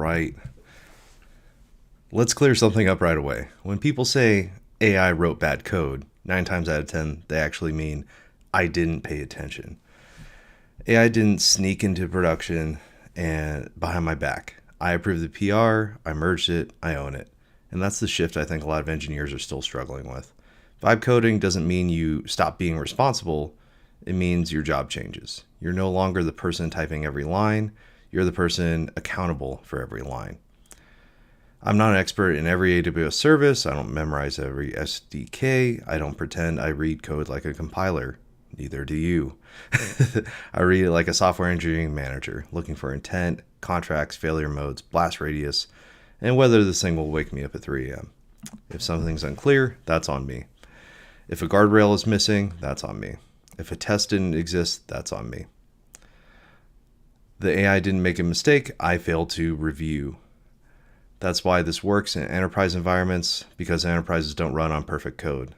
right. Let's clear something up right away. When people say AI wrote bad code, 9 times out of 10, they actually mean I didn't pay attention. AI didn't sneak into production and behind my back. I approved the PR, I merged it, I own it. And that's the shift I think a lot of engineers are still struggling with. Vibe coding doesn't mean you stop being responsible. It means your job changes. You're no longer the person typing every line. You're the person accountable for every line. I'm not an expert in every AWS service. I don't memorize every SDK. I don't pretend I read code like a compiler. Neither do you. I read it like a software engineering manager, looking for intent, contracts, failure modes, blast radius, and whether this thing will wake me up at 3 a.m. If something's unclear, that's on me. If a guardrail is missing, that's on me. If a test didn't exist, that's on me. The AI didn't make a mistake. I failed to review. That's why this works in enterprise environments, because enterprises don't run on perfect code.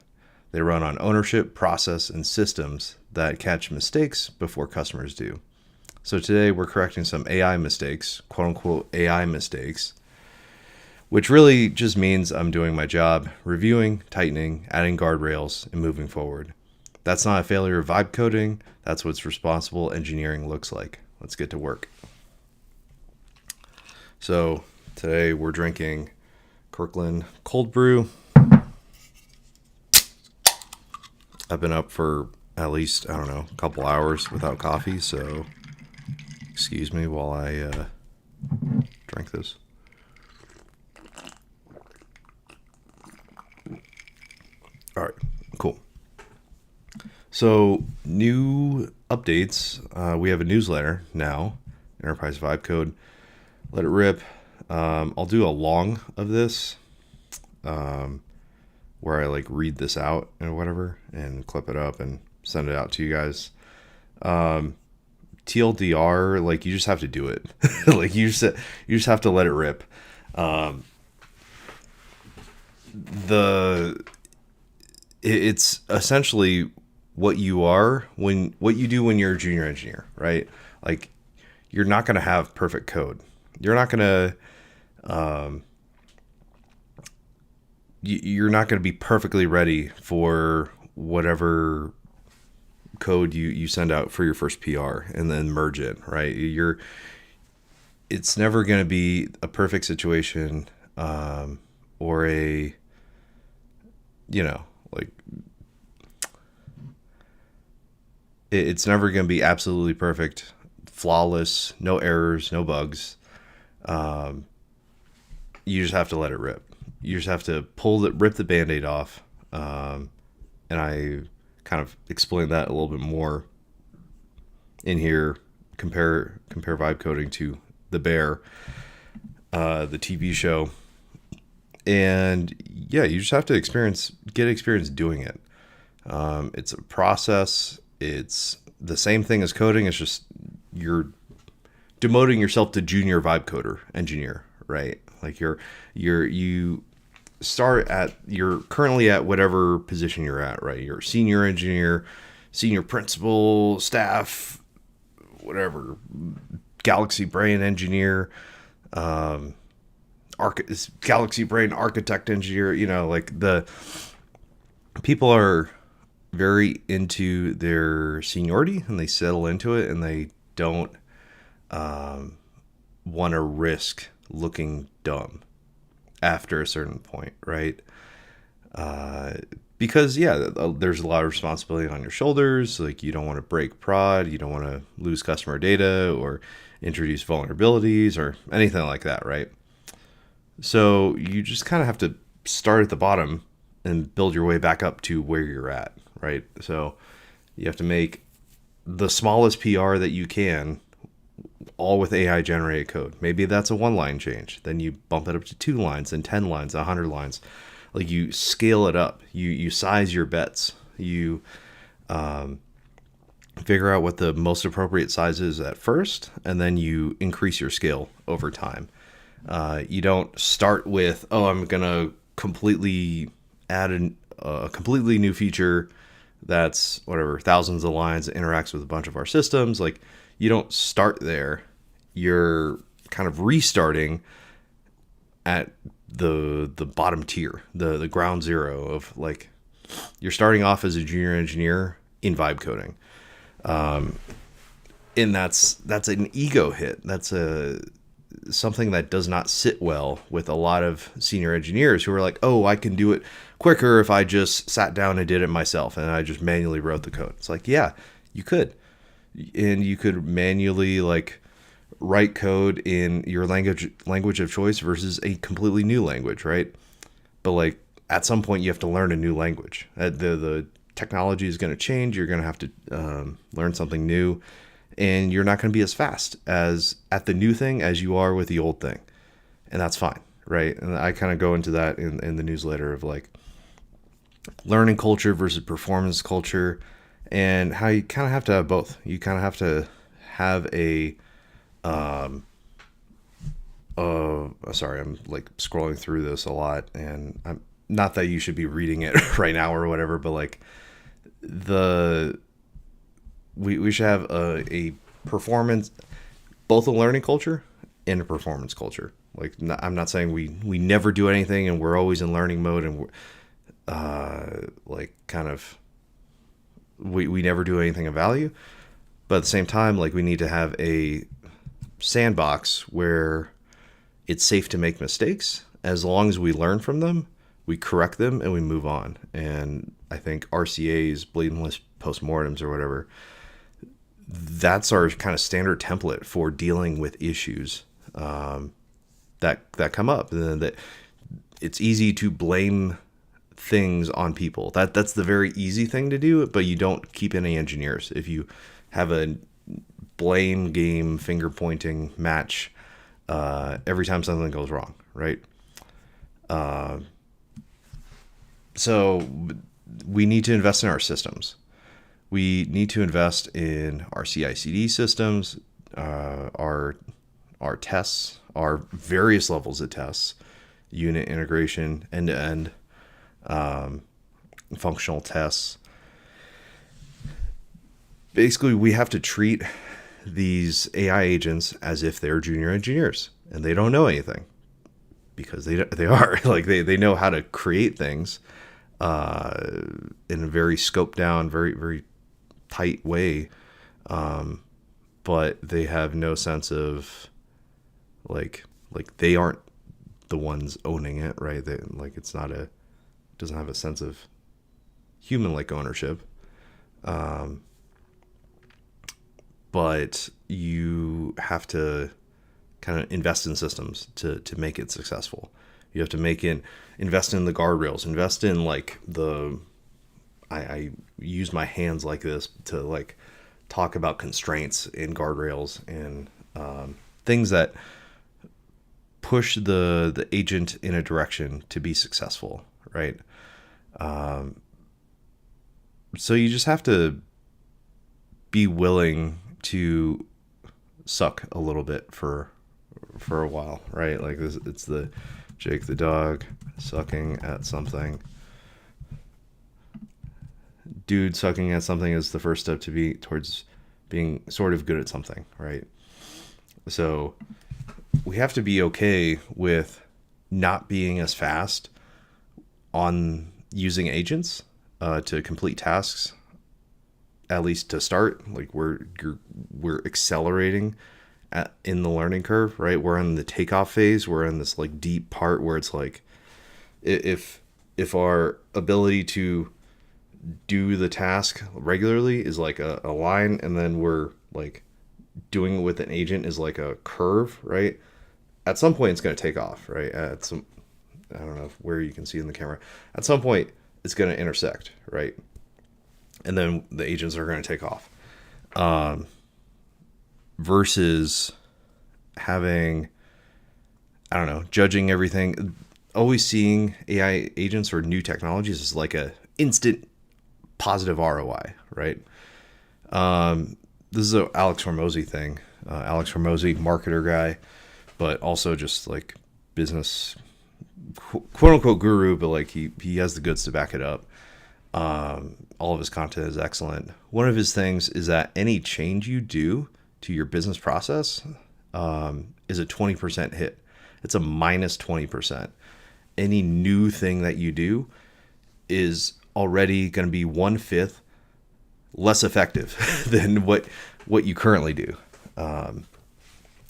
They run on ownership, process, and systems that catch mistakes before customers do. So today we're correcting some AI mistakes, quote unquote AI mistakes, which really just means I'm doing my job, reviewing, tightening, adding guardrails, and moving forward. That's not a failure of vibe coding. That's what responsible engineering looks like. Let's get to work. So today we're drinking Kirkland cold brew. I've been up for at least, a couple hours without coffee, so excuse me while I drink this. All right, cool. So new updates. We have a newsletter now, Enterprise Vibe Code. Let it rip. I'll do a long of this where I read this out and whatever and clip it up and send it out to you guys. TLDR, you just have to do it. You just have to let it rip. It's essentially what you do when you're a junior engineer, right? You're not going to have perfect code. You're not going to you're not going to be perfectly ready for whatever code you send out for your first PR and then merge it, right? It's never going to be a perfect situation or a, it's never going to be absolutely perfect, flawless, no errors, no bugs. You just have to let it rip. You just have to rip the Band-Aid off. And I kind of explain that a little bit more in here. Compare vibe coding to The Bear, the TV show. And yeah, you just have to get experience doing it. It's a process. It's the same thing as coding. It's just you're demoting yourself to junior vibe coder engineer, right? You're currently at whatever position you're at, right? You're a senior engineer, senior principal, staff, whatever, Galaxy Brain engineer, Galaxy Brain architect engineer. The people are very into their seniority and they settle into it and they don't want to risk looking dumb after a certain point, right? Because there's a lot of responsibility on your shoulders. You don't want to break prod, you don't want to lose customer data or introduce vulnerabilities or anything like that, right? So you just kind of have to start at the bottom and build your way back up to where you're at, right? So you have to make the smallest PR that you can, all with AI generated code. Maybe that's a 1-line change. Then you bump it up to 2 lines, and 10 lines, 100 lines. You scale it up. You size your bets. You figure out what the most appropriate size is at first, and then you increase your scale over time. You don't start with, I'm going to completely add a completely new feature that's thousands of lines that interacts with a bunch of our systems. You don't start there. You're kind of restarting at the bottom tier, the ground zero of like, you're starting off as a junior engineer in vibe coding. And that's an ego hit. That's something that does not sit well with a lot of senior engineers who are like, oh, I can do it quicker if I just sat down and did it myself and I just manually wrote the code. It's like, yeah, you could. And you could manually like write code in your language of choice versus a completely new language, right? But like at some point you have to learn a new language. The technology is going to change. You're going to have to learn something new, and you're not going to be as fast as at the new thing as you are with the old thing. And that's fine, right? And I kind of go into that in the newsletter of like learning culture versus performance culture, and how you kind of have to have both. You kind of have to have a sorry, I'm like scrolling through this a lot, and I'm not that you should be reading it right now or whatever, but like we should have a performance, both a learning culture and a performance culture. Like, I'm not saying we never do anything and we're always in learning mode, and we're like kind of we never do anything of value. But at the same time, like, we need to have a sandbox where it's safe to make mistakes. As long as we learn from them, we correct them, and we move on. And I think RCAs, blameless postmortems or whatever, that's our kind of standard template for dealing with issues that come up. And that it's easy to blame things on people. That's the very easy thing to do, but you don't keep any engineers. If you have a blame game, finger pointing match every time something goes wrong, right? So we need to invest in our systems. We need to invest in our CI/CD systems, our tests, our various levels of tests, unit integration, end-to-end, functional tests. Basically, we have to treat these AI agents as if they're junior engineers, and they don't know anything, because they are like they know how to create things in a very scoped down, very very tight way, but they have no sense of like they aren't the ones owning it, right? They, like, it's not doesn't have a sense of human like ownership. But you have to kind of invest in systems to make it successful. You have to invest in the guardrails, invest in like I use my hands like this to like talk about constraints in guardrails and things that push the agent in a direction to be successful, right? So you just have to be willing to suck a little bit for a while, right? Like this, it's the Jake the dog sucking at something. Dude sucking at something is the first step towards being sort of good at something, right? So we have to be okay with not being as fast on using agents to complete tasks. At least to start, like we're accelerating in the learning curve, right? We're in the takeoff phase. We're in this like deep part where it's like, if our ability to do the task regularly is like a line, and then we're like doing it with an agent is like a curve, right? At some point it's going to take off, right? I don't know where you can see in the camera. At some point it's going to intersect, right? And then the agents are going to take off. Versus having, I don't know, judging everything, always seeing AI agents or new technologies as like a instant positive ROI, right? This is a Alex Hormozy thing. Alex Hormozy, marketer guy, but also just like business, quote unquote guru, but like he has the goods to back it up. All of his content is excellent. One of his things is that any change you do to your business process is a 20% hit. It's a minus 20%. Any new thing that you do is already going to be 1/5 less effective than what you currently do. And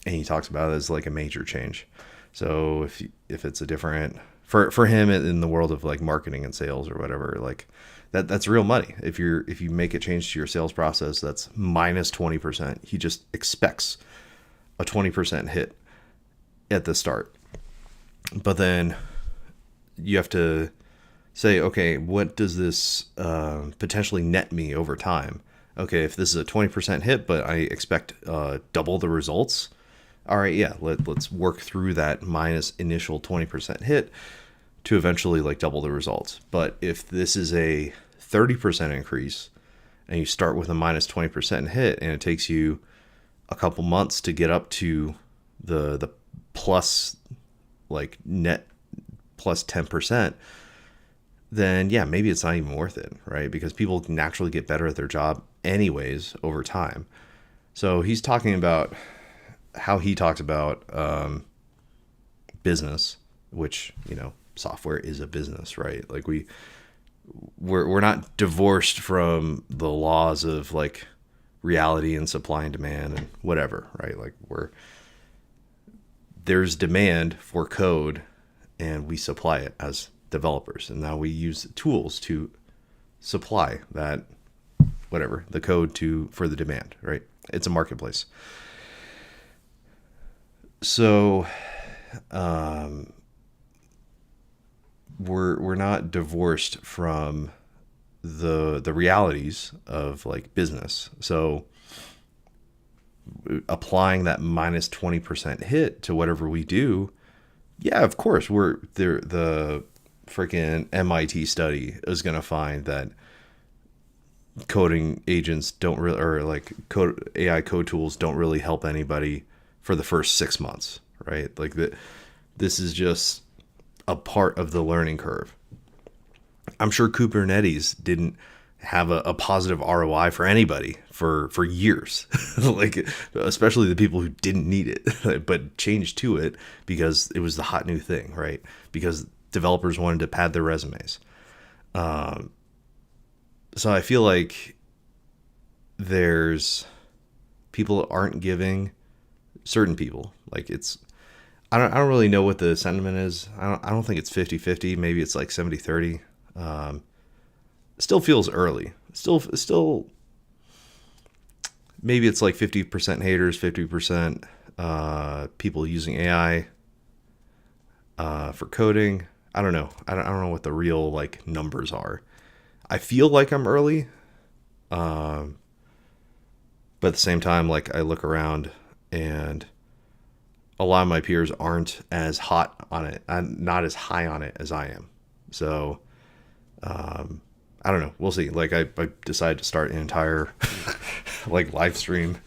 he talks about it as like a major change. So if it's a different for him in the world of like marketing and sales or whatever, like that's real money. If you make a change to your sales process, that's minus 20%. He just expects a 20% hit at the start. But then you have to say, okay, what does this potentially net me over time? Okay, if this is a 20% hit, but I expect double the results, all right, yeah, let's work through that minus initial 20% hit to eventually like double the results. But if this is a 30% increase and you start with a minus 20% hit and it takes you a couple months to get up to the plus like net plus 10%, then yeah, maybe it's not even worth it, right? Because people naturally get better at their job anyways over time. So he's talking about how he talks about business, which, you know, software is a business, right? Like we're not divorced from the laws of like reality and supply and demand and whatever, right? Like there's demand for code and we supply it as developers, and now we use tools to supply that whatever the code for the demand, right? It's a marketplace. So we're not divorced from the realities of like business. So applying that minus 20% hit to whatever we do, yeah, of course, we're there. The freaking MIT study is going to find that coding agents don't really, or like AI code tools don't really help anybody for the first 6 months, right? Like this is just a part of the learning curve. I'm sure Kubernetes didn't have a positive ROI for anybody for years, like especially the people who didn't need it, but changed to it because it was the hot new thing, right? Because developers wanted to pad their resumes. So I feel like there's people aren't giving certain people, like I don't really know what the sentiment is. I don't think it's 50-50. Maybe it's like 70-30. Still feels early. Still maybe it's like 50% haters, 50% people using AI for coding. I don't know. I don't know what the real like numbers are. I feel like I'm early. But at the same time, like I look around and a lot of my peers aren't as hot on it. I'm not as high on it as I am. So, I don't know. We'll see. Like I decided to start an entire like live stream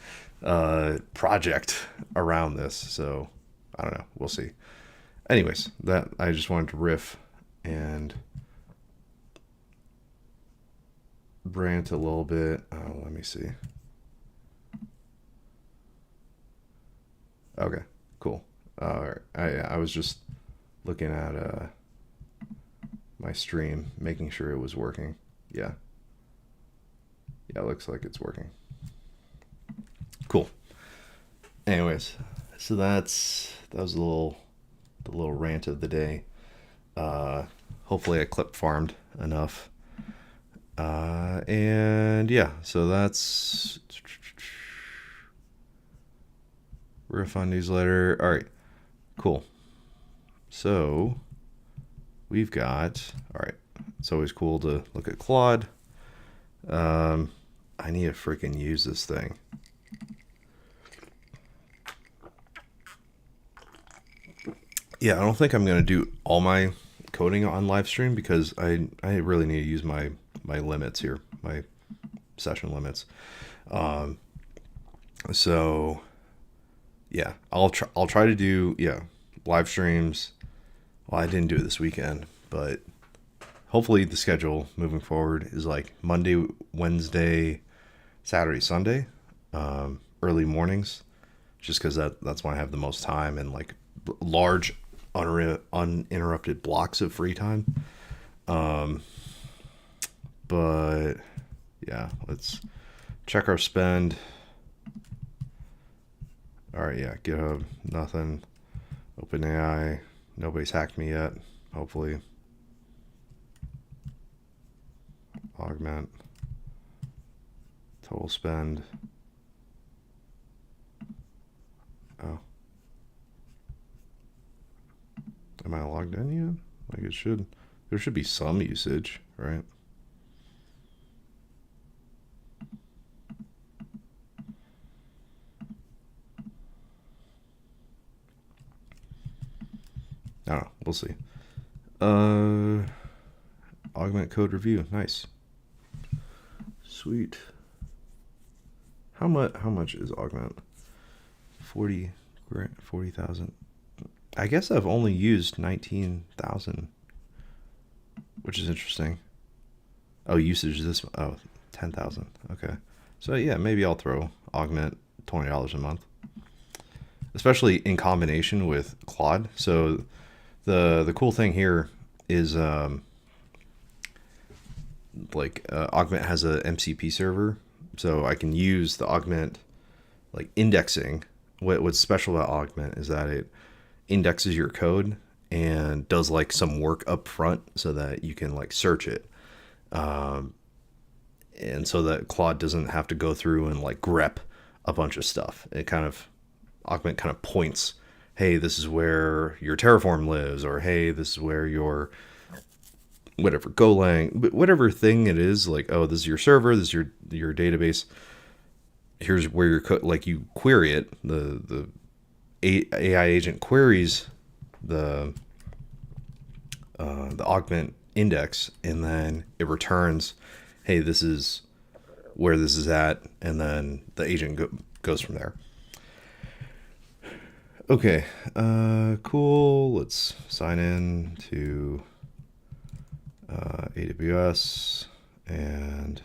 project around this. So I don't know. We'll see. Anyways, that I just wanted to riff and rant a little bit. Let me see. Okay, cool. I was just looking at my stream, making sure it was working. Yeah, it looks like it's working. Cool. Anyways, so that was the little rant of the day. Hopefully I clip farmed enough. And yeah, so that's riff on newsletter. All right, cool. So we've got, all right, it's always cool to look at Claude. I need to freaking use this thing. Yeah, I don't think I'm going to do all my coding on live stream because I really need to use my limits here, my session limits. So yeah, I'll try to do live streams. Well, I didn't do it this weekend, but hopefully the schedule moving forward is like Monday, Wednesday, Saturday, Sunday, early mornings, just because that's when I have the most time and like large uninterrupted blocks of free time. But yeah, let's check our spend. All right, yeah, GitHub, nothing. OpenAI, nobody's hacked me yet, hopefully. Augment, total spend. Oh. Am I logged in yet? Like it should. There should be some usage, right? I don't know. We'll see. Augment code review. Nice. Sweet. How much is augment? 40,000. I guess I've only used 19,000, which is interesting. Oh, usage this. Oh, 10,000. Okay. So yeah, maybe I'll throw augment $20 a month, especially in combination with Claude. So the cool thing here is Augment has a MCP server, so I can use the Augment like indexing. What's special about Augment is that it indexes your code and does like some work up front so that you can like search it. And so that Claude doesn't have to go through and like grep a bunch of stuff. Augment kind of points, hey, this is where your Terraform lives, or hey, this is where your whatever Golang, whatever thing it is, like, oh, this is your server, this is your database. Here's where you query it. The AI agent queries the Augment index, and then it returns, hey, this is where this is at, and then the agent goes from there. Okay, cool. Let's sign in to AWS, and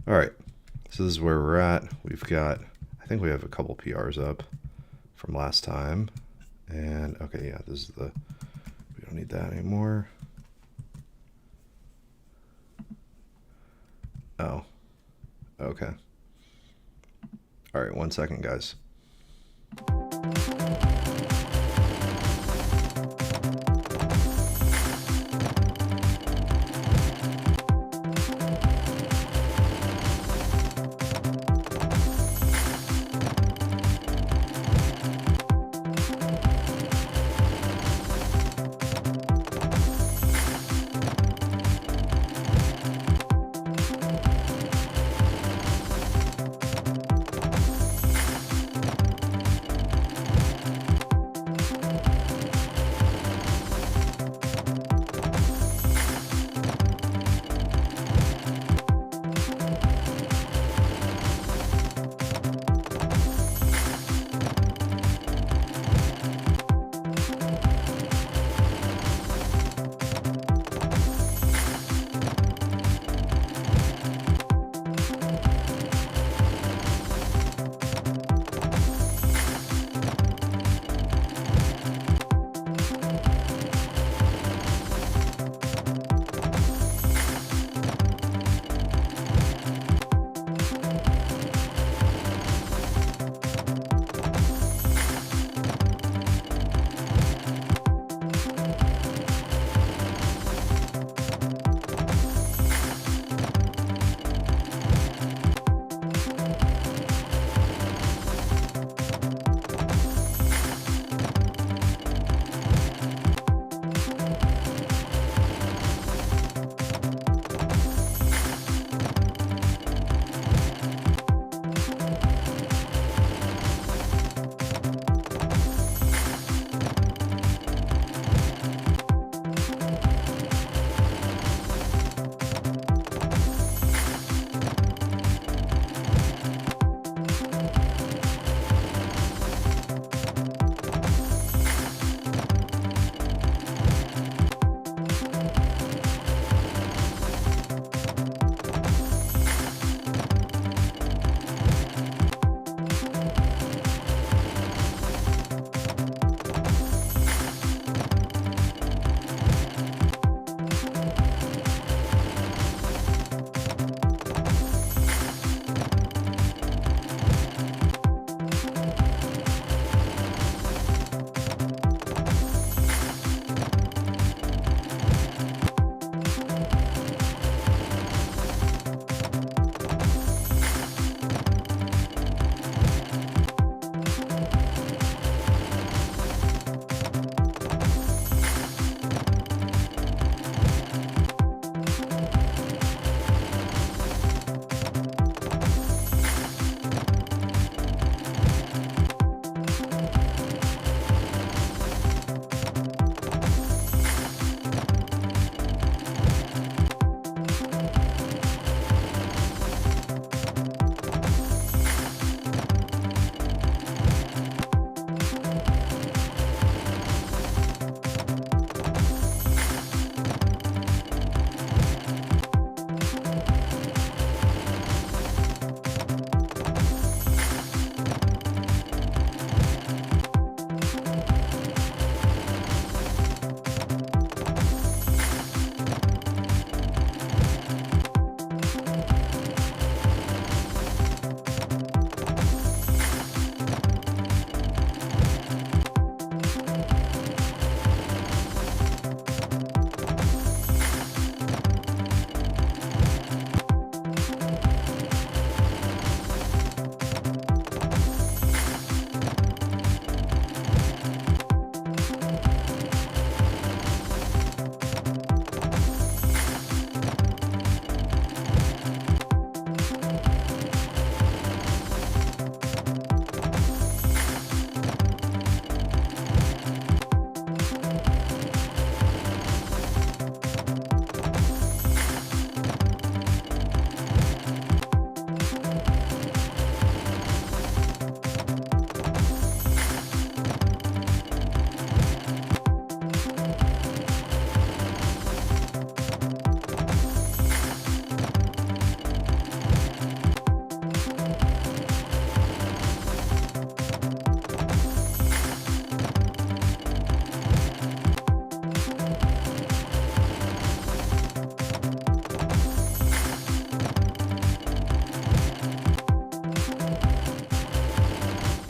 all right. So this is where we're at. I think we have a couple PRs up from last time, and okay, yeah, we don't need that anymore. Oh, okay. All right, 1 second, guys.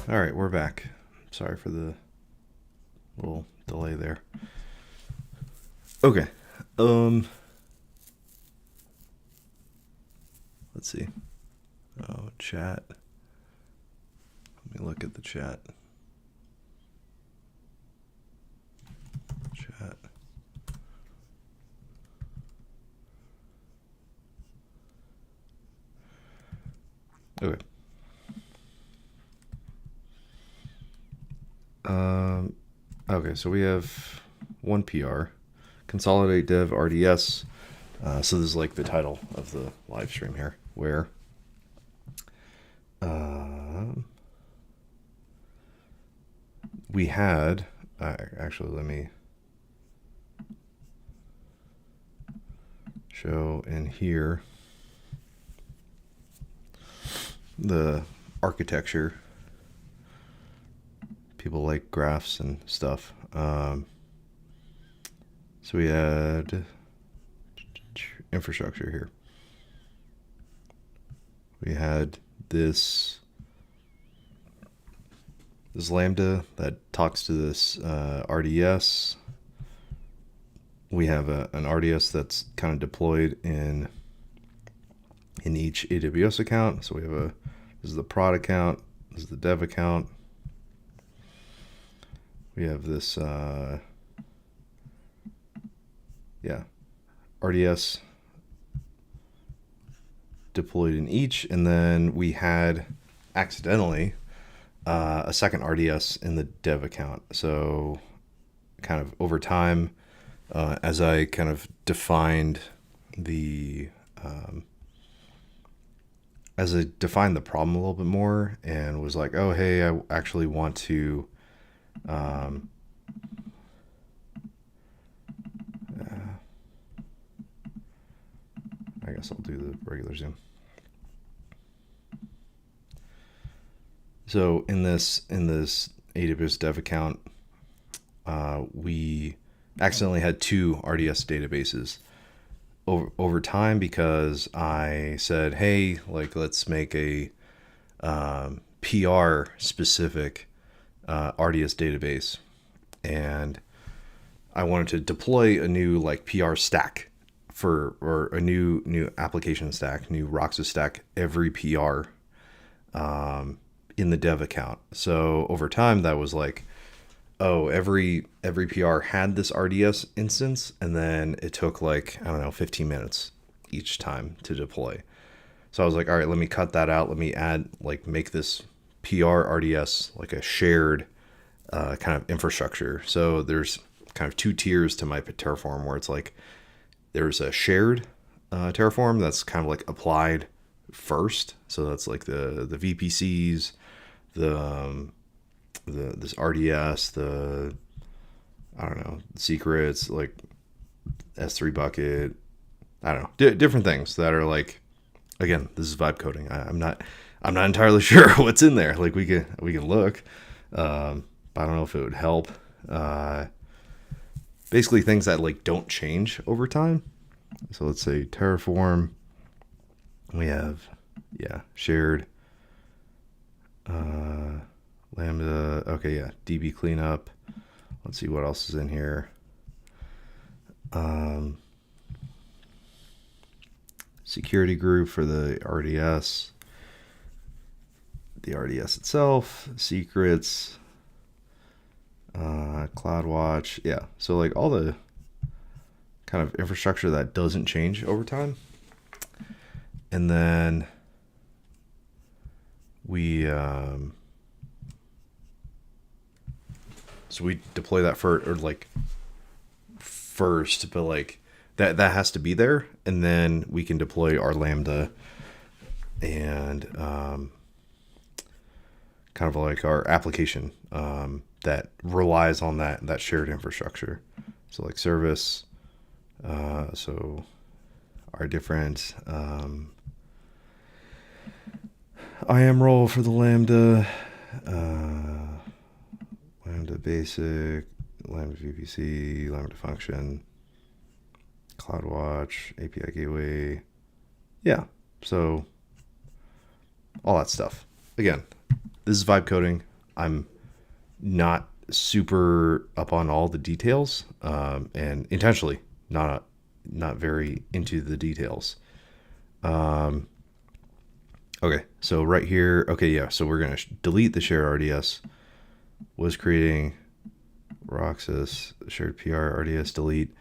All right, we're back. Sorry for the little delay there. Okay. Let's see. Oh, chat. Let me look at the chat. Chat. Okay. Okay, so we have one PR, Consolidate Dev RDS. So this is like the title of the live stream here, where we had, actually, let me show in here the architecture. People like graphs and stuff. So we had infrastructure here. We had this Lambda that talks to this RDS. We have an RDS that's kind of deployed in each AWS account. So we have this is the prod account, this is the dev account. We have this, RDS deployed in each, and then we had accidentally a second RDS in the dev account. So kind of over time, as I kind of defined the problem a little bit more and was like, oh, hey, I actually want to I guess I'll do the regular Zoom. So in this AWS dev account, we accidentally had two RDS databases over time because I said, hey, like let's make a PR specific RDS database, and I wanted to deploy a new like PR stack or a new application stack, new Roxas stack every PR in the dev account. So over time that was like, oh, every PR had this RDS instance, and then it took like, I don't know, 15 minutes each time to deploy. So I was like, all right, let me cut that out. Let me make this PR RDS like a shared kind of infrastructure. So there's kind of two tiers to my Terraform, where it's like there's a shared Terraform that's kind of like applied first. So that's like the VPCs, this RDS, I don't know, secrets, like S3 bucket, I don't know, different things that are like, again, this is vibe coding. I'm not entirely sure what's in there. Like we can look, but I don't know if it would help. Basically things that like don't change over time. So let's say Terraform. We have, shared, Lambda. Okay, yeah, DB cleanup. Let's see what else is in here. Security group for the RDS. The RDS itself, secrets, CloudWatch. Yeah, so like all the kind of infrastructure that doesn't change over time. And then we so we deploy that first, but like that has to be there, and then we can deploy our Lambda and kind of like our application that relies on that shared infrastructure. So like service, so our different IAM role for the Lambda, Lambda basic, Lambda VPC, Lambda function, CloudWatch, API gateway. Yeah, so all that stuff. Again, this is vibe coding. I'm not super up on all the details, and intentionally not very into the details. Okay, so right here, okay, yeah, so we're gonna delete the shared RDS. Was creating Roxas shared PR RDS delete.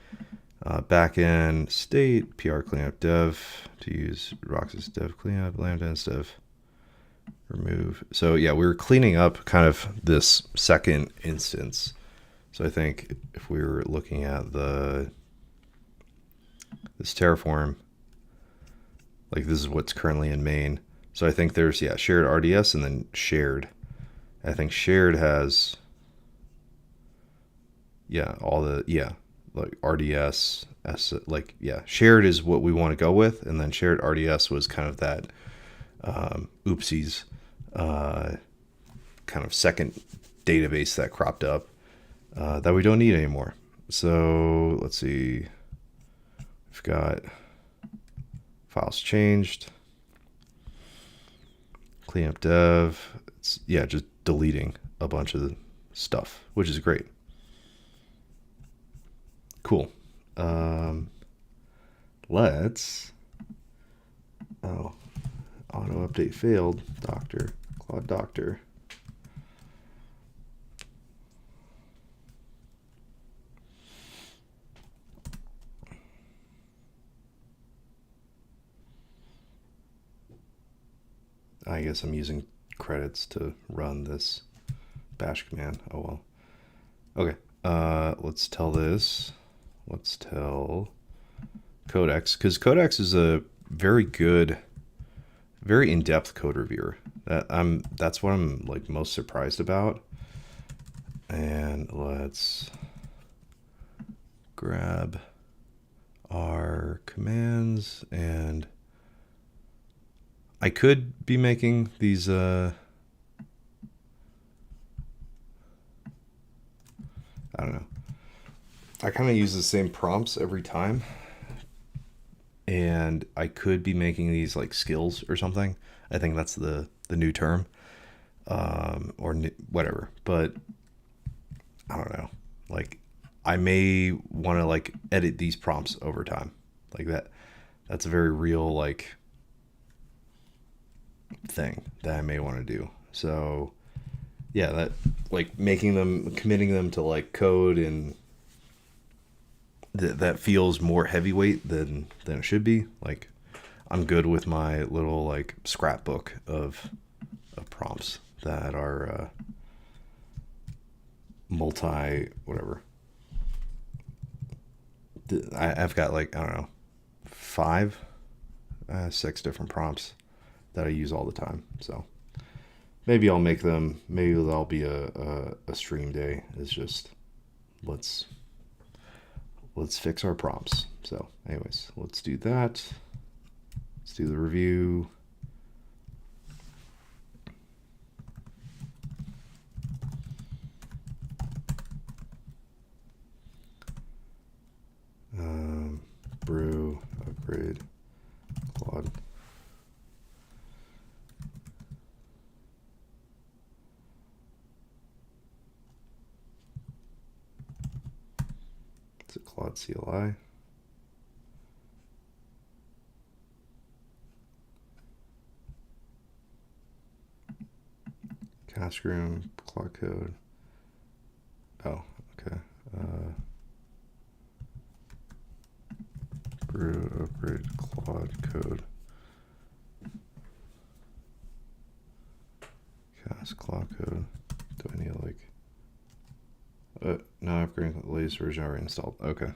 Backend state PR cleanup dev to use Roxas dev cleanup lambda instead of remove. So yeah, we were cleaning up kind of this second instance. So I think if we were looking at this Terraform, like this is what's currently in main. So I think there's shared RDS and then shared. I think shared has all the like RDS shared is what we want to go with, and then shared RDS was kind of that oopsies kind of second database that cropped up that we don't need anymore. So let's see, we've got files changed, cleanup dev. It's just deleting a bunch of the stuff, which is great. Cool. Let's. Oh, auto update failed. Claude Doctor. I guess I'm using credits to run this bash command. Oh well. Okay. Let's tell this. Let's tell Codex, because Codex is a very good, very in-depth code reviewer. That's what I'm like most surprised about. And let's grab our commands, and I could be making these I don't know. I kind of use the same prompts every time, and I could be making these like skills or something. I think that's the new term, or whatever. But I don't know. Like, I may want to like edit these prompts over time, like that. That's a very real like thing that I may want to do. So yeah, that like committing them to like code, and that feels more heavyweight than it should be. Like, I'm good with my little like scrapbook of prompts that are multi whatever. I've got like, I don't know, 6 different prompts that I use all the time. So maybe I'll make them. Maybe that'll be a stream day. It's just let's fix our prompts. So anyways, let's do that. Let's do the review. Brew, upgrade, Claude. It's a Claude CLI. Cache room, Claude code. Oh, okay. Brew, upgrade, Claude code. Cast Claude code. Do I need like? No, upgrading the latest version already installed. Okay.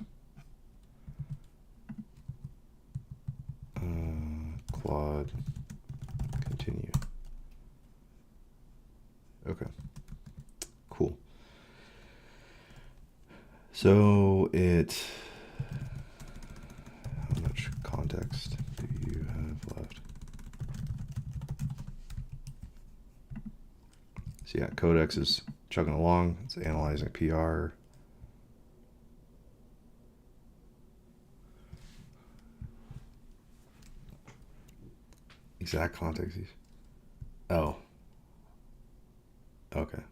Claude. Continue. Okay. Cool. So how much context do you have left? So yeah, Codex is chugging along. It's analyzing PR. Exact context. Oh. Okay.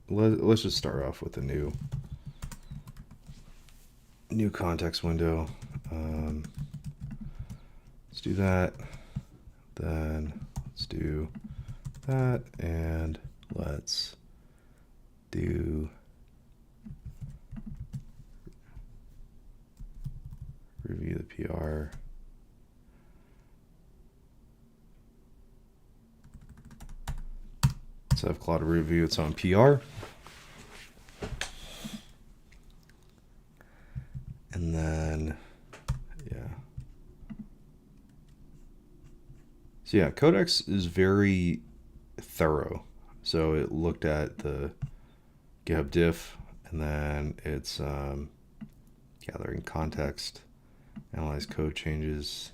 let's just start off with a new context window. Let's do that. Then let's do that, and let's do review the PR. Let's have Claude review its own PR. And then, yeah. So yeah, Codex is very thorough. So it looked at the GitHub diff, and then it's gathering context, analyze code changes,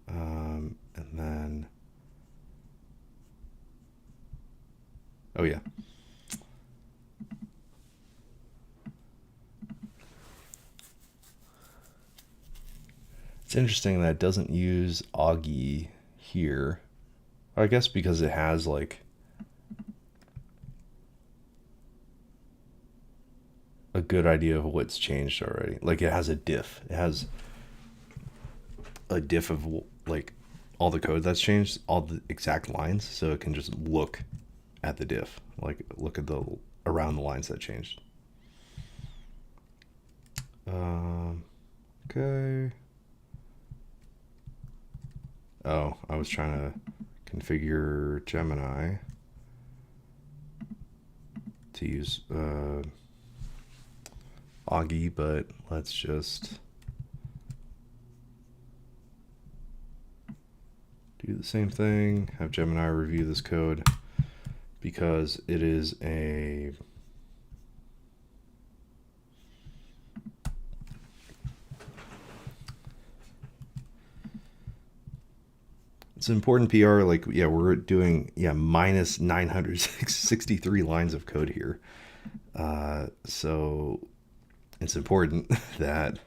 and then, oh yeah. It's interesting that it doesn't use Augie here. I guess because it has like a good idea of what's changed already. Like it has a diff. It has a diff of like all the code that's changed, all the exact lines, so it can just look at the diff, like look at the around the lines that changed. Okay. Oh, I was trying to configure Gemini to use Augie, but let's just do the same thing, have Gemini review this code, because it is a it's an important PR. Like, yeah, we're doing minus 963 lines of code here, so it's important that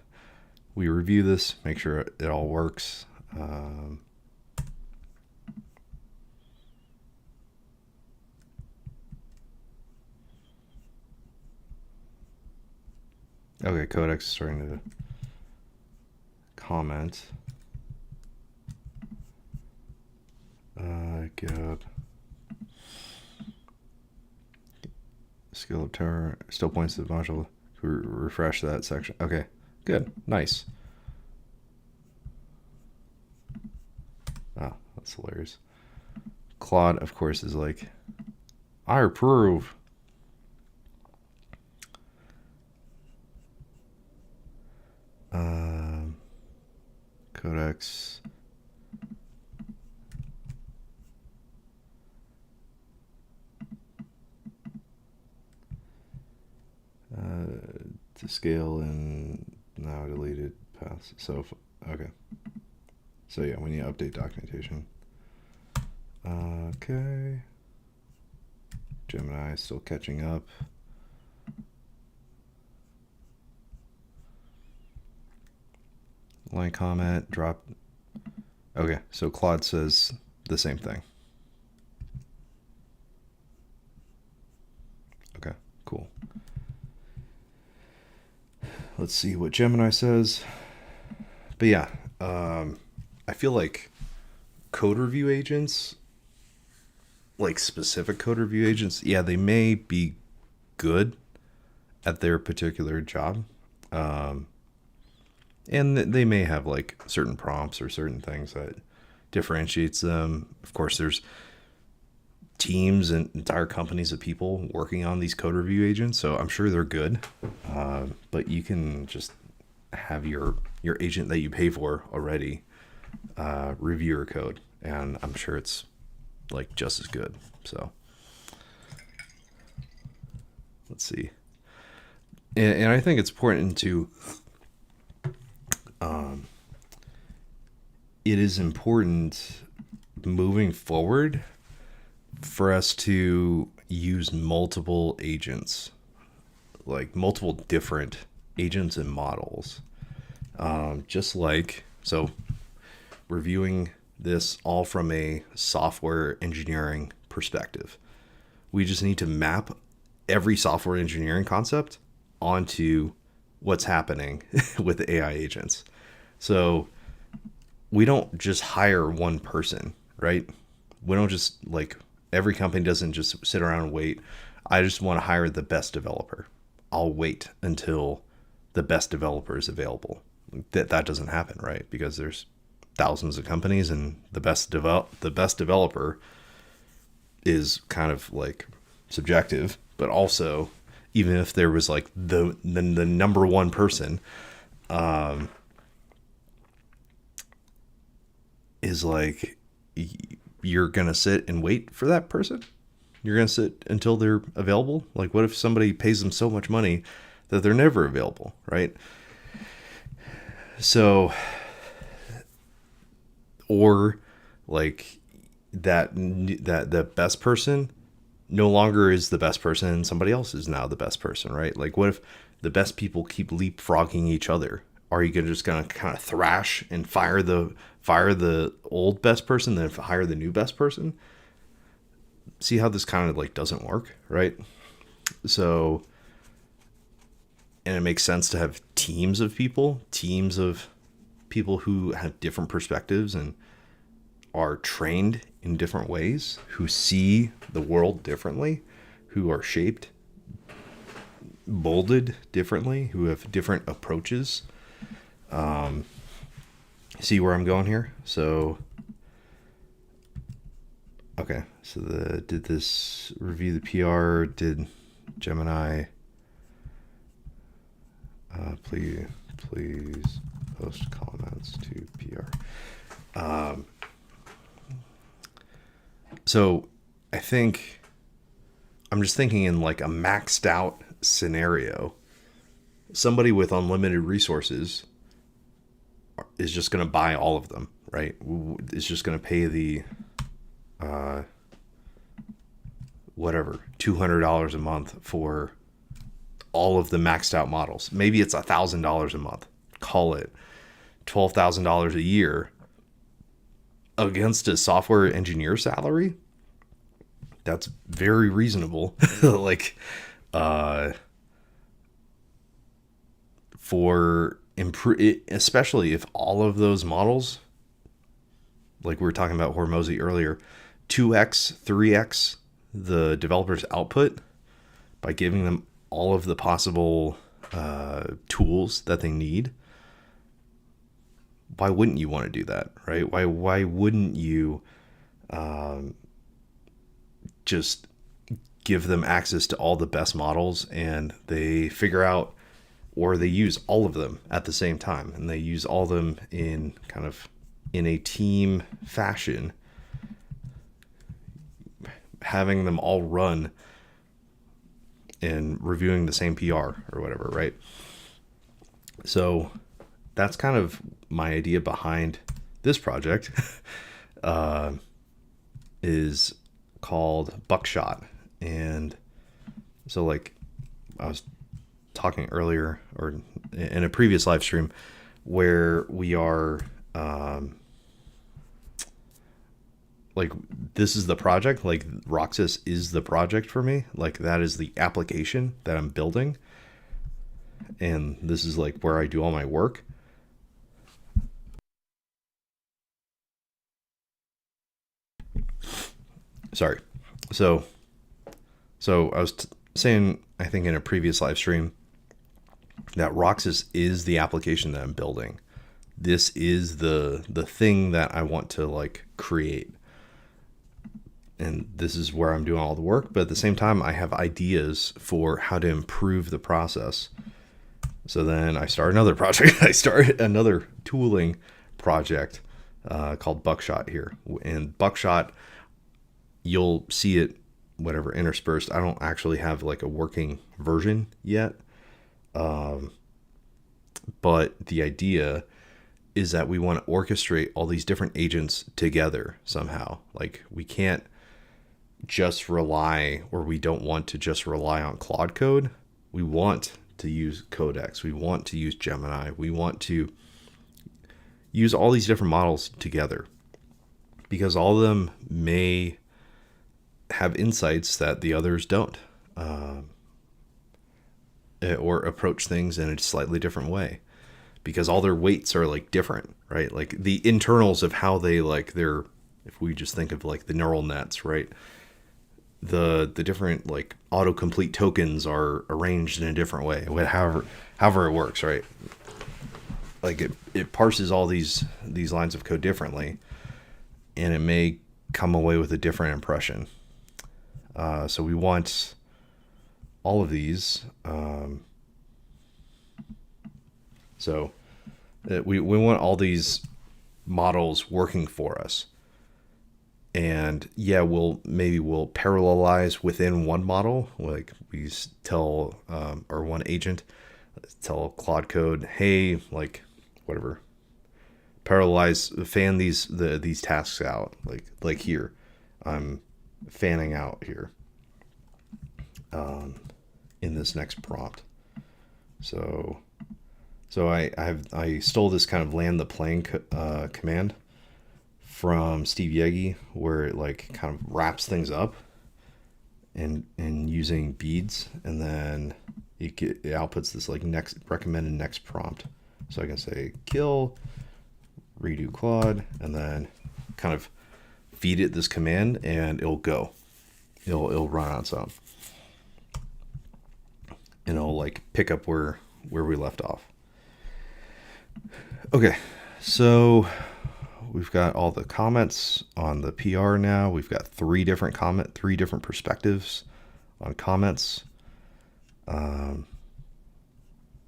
we review this, make sure it all works. Okay, Codex is starting to comment. GitHub. Skill of terror still points to the module. Refresh that section. Okay, good, nice. Oh, that's hilarious. Claude, of course, is like, I approve. Codex. To scale and now deleted paths. So, okay. So yeah, we need to update documentation. Okay. Gemini is still catching up. Line comment, drop. Okay, so Claude says the same thing. Okay, cool. Let's see what Gemini says. But yeah, I feel like code review agents, like specific code review agents, yeah, they may be good at their particular job. And they may have like certain prompts or certain things that differentiates them. Of course, there's teams and entire companies of people working on these code review agents, so I'm sure they're good. But you can just have your agent that you pay for already review your code, and I'm sure it's like just as good. So let's see. And I think it's important to it is important moving forward for us to use multiple agents, like multiple different agents and models. Just like, so reviewing this all from a software engineering perspective. We just need to map every software engineering concept onto what's happening with AI agents. So we don't just hire one person, right? We don't just like, every company doesn't just sit around and wait. I just want to hire the best developer. I'll wait until the best developer is available. That doesn't happen, right? Because there's thousands of companies, and the best developer is kind of like subjective. But also, even if there was like the number one person, is like, you're gonna sit and wait for that person. You're gonna sit until they're available. Like, what if somebody pays them so much money that they're never available, right? So, or like that the best person no longer is the best person, and somebody else is now the best person, right? Like, what if the best people keep leapfrogging each other? Are you just gonna kind of thrash and fire the old best person, then hire the new best person? See how this kind of like doesn't work, right? So, and it makes sense to have teams of people who have different perspectives and are trained in different ways, who see the world differently, who are shaped, molded differently, who have different approaches. See where I'm going here? So, okay. So did this review the PR? Did Gemini? Please post comments to PR. So I think I'm just thinking in like a maxed out scenario, somebody with unlimited resources is just going to buy all of them, right? It's just going to pay the, whatever, $200 a month for all of the maxed out models. Maybe it's $1,000 a month. Call it $12,000 a year against a software engineer salary. That's very reasonable. Like, for especially if all of those models, like we were talking about Hormozy earlier, 2x, 3x the developer's output by giving them all of the possible tools that they need. Why wouldn't you want to do that, right? Why wouldn't you just give them access to all the best models, and they figure out, or they use all of them at the same time, and they use all of them in kind of in a team fashion, having them all run and reviewing the same PR or whatever, right? So that's kind of my idea behind this project. Is called Buckshot. And so, like I was talking earlier, or in a previous live stream, where we are like, this is the project, like Roxas is the project for me. Like, that is the application that I'm building, and this is like where I do all my work. Sorry. So I was saying, I think in a previous live stream, that Roxas is the application that I'm building. This is the thing that I want to like create. And this is where I'm doing all the work. But at the same time, I have ideas for how to improve the process. So then I start another project. I start another tooling project called Buckshot here. And Buckshot, you'll see it, whatever, interspersed. I don't actually have like a working version yet. But the idea is that we want to orchestrate all these different agents together somehow. Like, we can't just rely, or we don't want to just rely on Claude Code. We want to use Codex. We want to use Gemini. We want to use all these different models together, because all of them may have insights that the others don't, or approach things in a slightly different way, because all their weights are like different, right? Like the internals of how they like their, if we just think of like the neural nets, right? The different like autocomplete tokens are arranged in a different way, however it works, right? Like it parses all these lines of code differently, and it may come away with a different impression. So we want all of these. So we want all these models working for us. And yeah, we'll parallelize within one model. Like we tell or one agent, tell Claude Code, hey, like whatever, fan these tasks out. Like here, I'm fanning out here in this next prompt. So I stole this kind of land the plane command from Steve Yegi, where it like kind of wraps things up and using beads, and then it outputs this like recommended next prompt. So I can say kill, redo Claude, and then kind of feed it this command, and it'll go. It'll run on its own, and it'll like pick up where we left off. Okay, so we've got all the comments on the PR now. We've got three different perspectives on comments.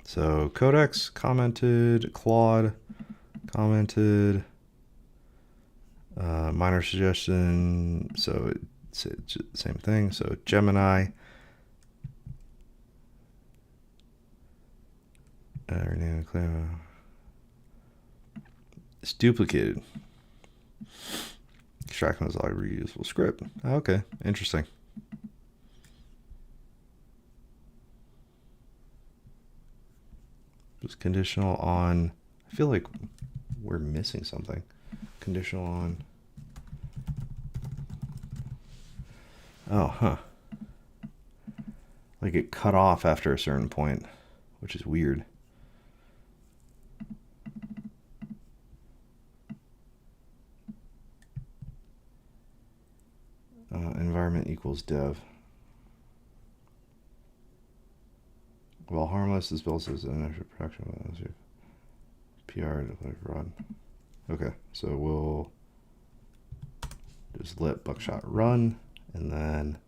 So Codex commented, Claude commented, minor suggestion. So it's the same thing. So Gemini. It's duplicated. Extracting is all a reusable script. Okay, interesting. Just conditional on. I feel like we're missing something. Conditional on. Oh, huh. Like it cut off after a certain point, which is weird. Environment equals dev. Well, harmless is built as an extra production. PR to run. Okay, so we'll just let Buckshot run, and then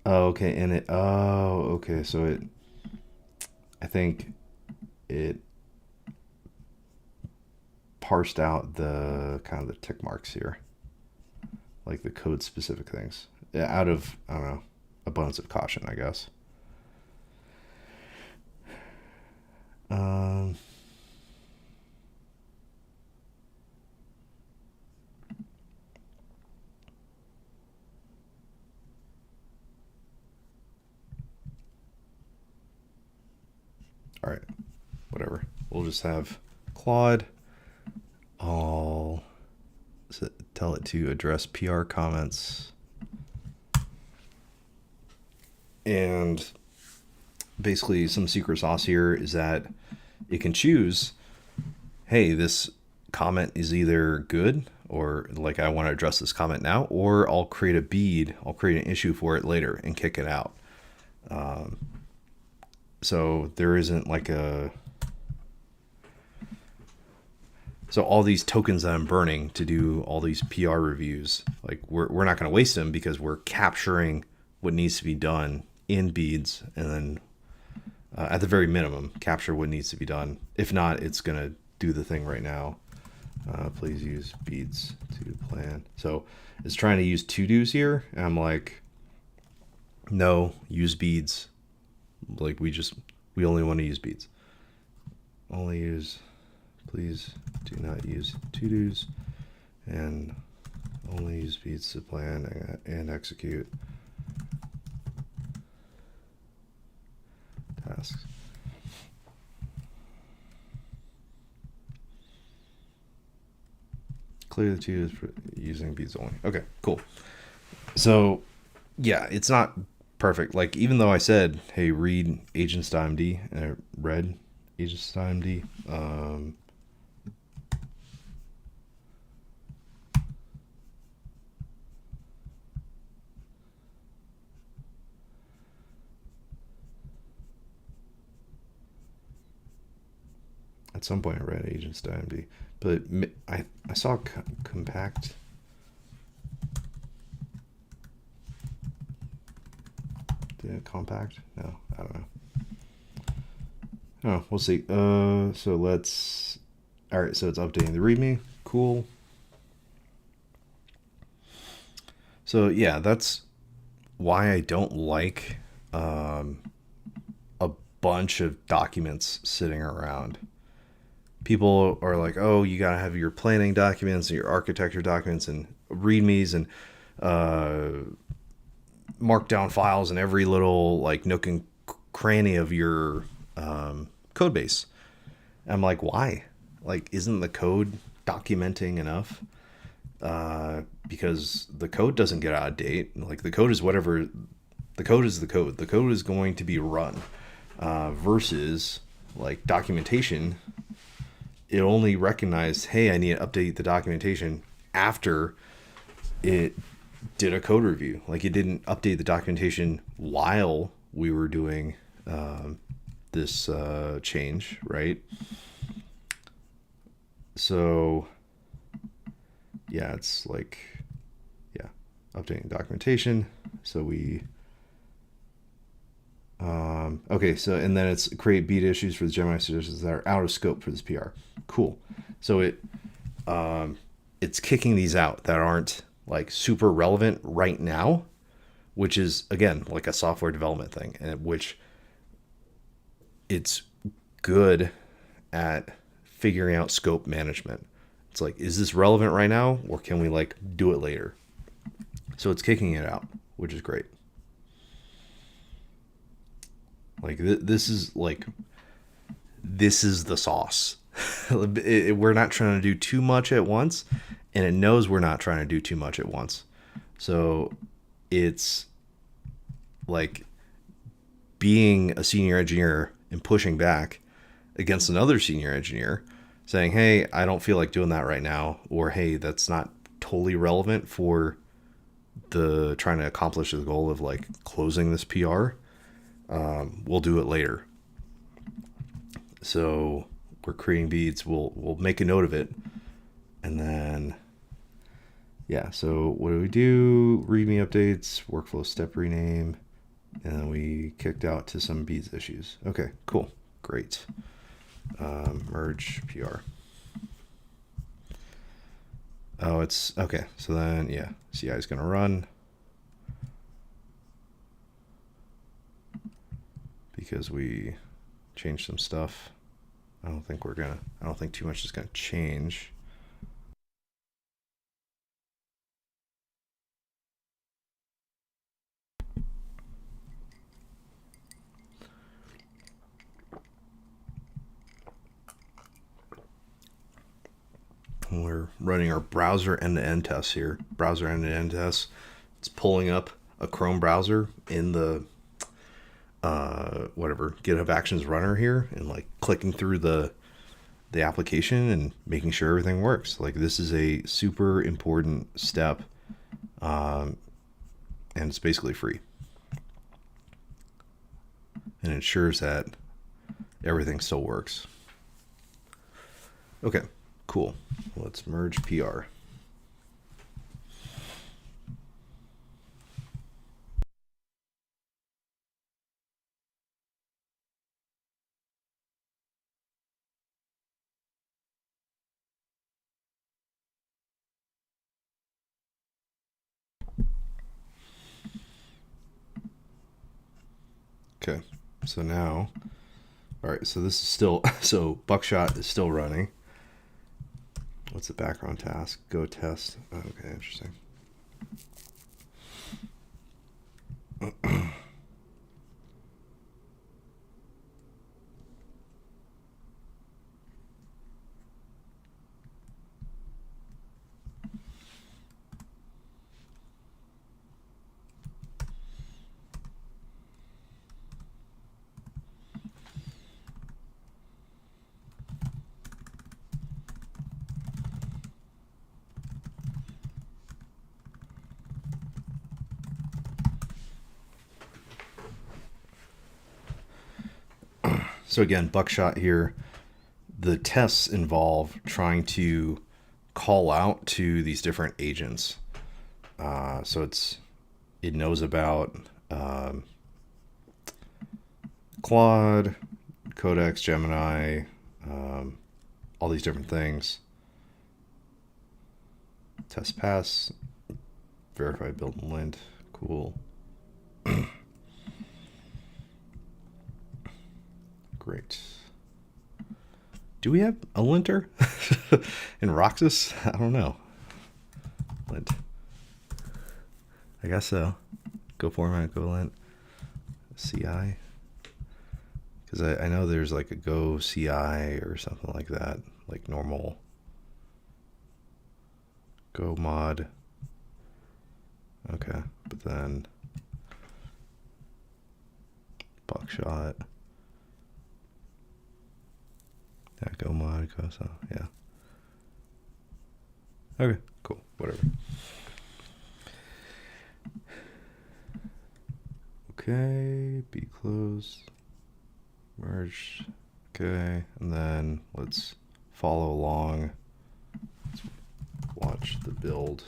okay, and okay, so it, I think it parsed out the kind of the tick marks here, like the code specific things, out of, I don't know, abundance of caution, I guess. All right, whatever. We'll just have Claude. I'll tell it to address PR comments. And basically some secret sauce here is that it can choose, hey, this comment is either good, or like I want to address this comment now, or I'll create a bead, I'll create an issue for it later and kick it out. So there isn't like so all these tokens that I'm burning to do all these PR reviews, like we're not going to waste them, because we're capturing what needs to be done in beads, and then at the very minimum capture what needs to be done. If not, it's going to do the thing right now. Please use beads to plan. So it's trying to use to-dos here, and I'm like, no, use beads. Like we only want to use beads. Please do not use to-dos, and only use beads to plan and execute tasks. clear the two is using beads only. Okay, cool. So yeah, it's not perfect. Like, even though I said, hey, read agents.md, and I read agents.md, at some point I read agents.md, but I saw compact. Compact? No, I don't know. Oh, we'll see. So let's. All right, so it's updating the README. Cool. So yeah, that's why I don't like a bunch of documents sitting around. People are like, oh, you gotta have your planning documents and your architecture documents and READMEs and markdown files in every little like nook and cranny of your code base. And I'm like, why? Like, isn't the code documenting enough? Because the code doesn't get out of date. Like, the code is whatever. The code is the code. The code is going to be run. Versus like documentation, it only recognized, hey, I need to update the documentation after it did a code review. Like, it didn't update the documentation while we were doing this change, right? So yeah, it's like, yeah, updating documentation. So we okay, so and then it's create beat issues for the Gemini suggestions that are out of scope for this PR. Cool. So it's kicking these out that aren't like super relevant right now, which is again like a software development thing, and which it's good at figuring out scope management. It's like, is this relevant right now, or can we like do it later? So it's kicking it out, which is great. Like this is the sauce. We're not trying to do too much at once, and it knows we're not trying to do too much at once. So it's like being a senior engineer and pushing back against another senior engineer saying, hey, I don't feel like doing that right now, or hey, that's not totally relevant for the trying to accomplish the goal of like closing this PR. We'll do it later. So we're creating beads. We'll make a note of it, and then yeah. So what do we do? README updates, workflow step rename, and then we kicked out to some beads issues. Okay, cool, great. Merge PR. Oh, it's okay. So then yeah, CI is gonna run. Because we changed some stuff. I don't think too much is gonna change. We're running our browser end-to-end tests here. Browser end-to-end tests. It's pulling up a Chrome browser in the whatever GitHub Actions runner here, and like clicking through the application and making sure everything works. Like, this is a super important step, and it's basically free, and ensures that everything still works. Okay, cool. Let's merge PR. Okay, so now, all right, so this is still, so Buckshot is still running. What's the background task? Go test. Okay, interesting. So again, buckshot here. The tests involve trying to call out to these different agents. So it knows about Claude, Codex, Gemini, all these different things. Test pass, verify build and lint. Cool. Great. Do we have a linter in Roxas? I don't know. Lint. I guess so. Go format equivalent. CI. Because I know there's like a Go CI or something like that. Like normal. Go mod. Okay. But then buckshot. Yeah, go mod, go so, yeah. Okay, cool, whatever. Okay, be closed, merge, okay, and then let's follow along. Let's watch the build.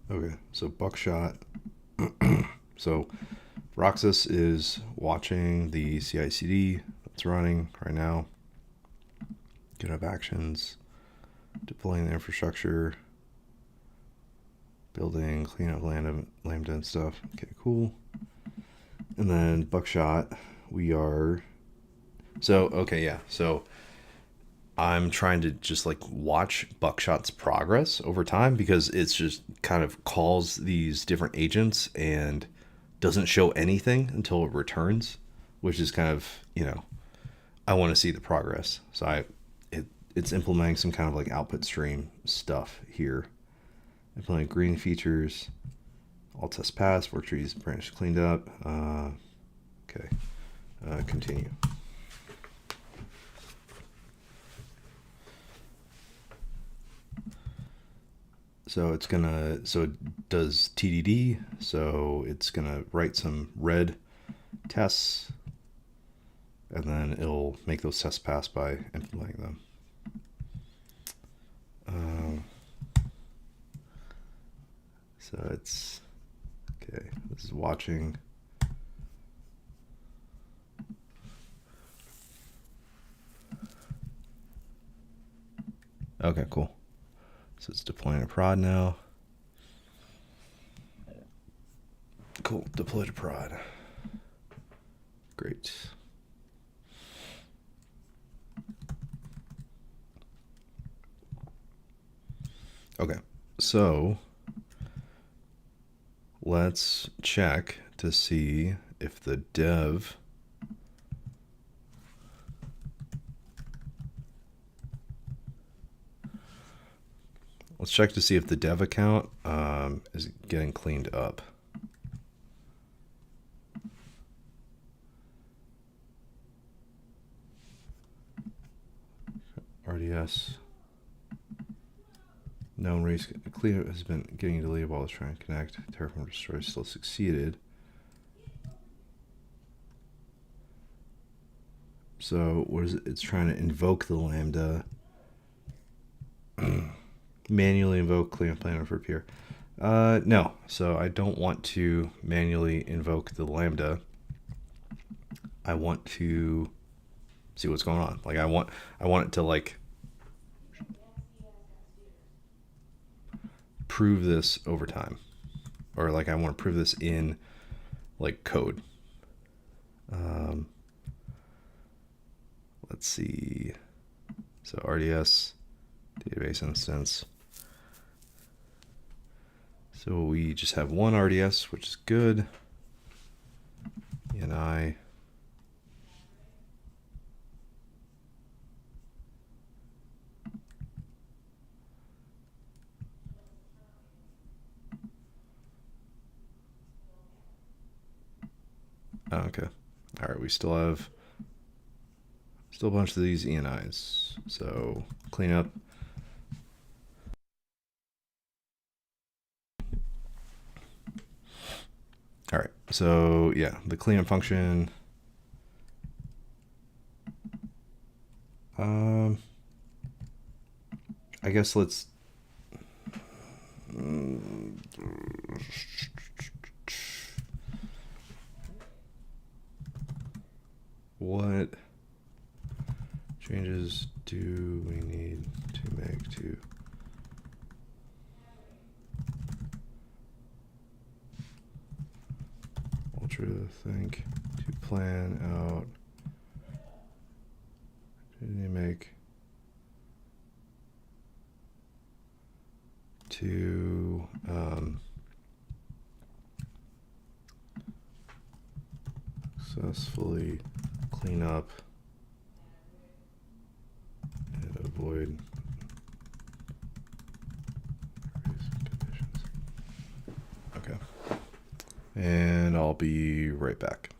Okay, so buckshot. So Roxas is watching the CI/CD that's running right now. GitHub Actions, deploying the infrastructure, building, clean up Lambda and stuff. Okay, cool. And then buckshot, we are. So, okay, yeah. So I'm trying to just like watch buckshot's progress over time because it's just kind of calls these different agents and doesn't show anything until it returns, which is kind of, I want to see the progress. So it's implementing some kind of like output stream stuff here. Implementing green features, all tests passed, work trees, branch cleaned up. Okay, continue. So it does TDD, so it's gonna write some red tests, and then it'll make those tests pass by implementing them. So it's, okay, this is watching. Okay, cool. So it's deploying a prod now. Cool, deploy to prod. Great. Okay, so let's check to see if the dev account is getting cleaned up. RDS. Known race cleanup has been getting deleted while I was trying to connect. Terraform destroy still succeeded. So what is it? It's trying to invoke the Lambda. Manually invoke cleanup planner for peer. No, so I don't want to manually invoke the Lambda. I want to see what's going on. Like I want it to like prove this over time, or like I want to prove this in like code. Let's see. So RDS database instance. So we just have one RDS, which is good. ENI. Oh, okay. All right, we still a bunch of these ENIs. So clean up. All right, so yeah, the cleanup function. I guess let's. What changes do we need to make to ultra think to plan out? Do you make to successfully clean up and avoid conditions? Okay. And I'll be right back.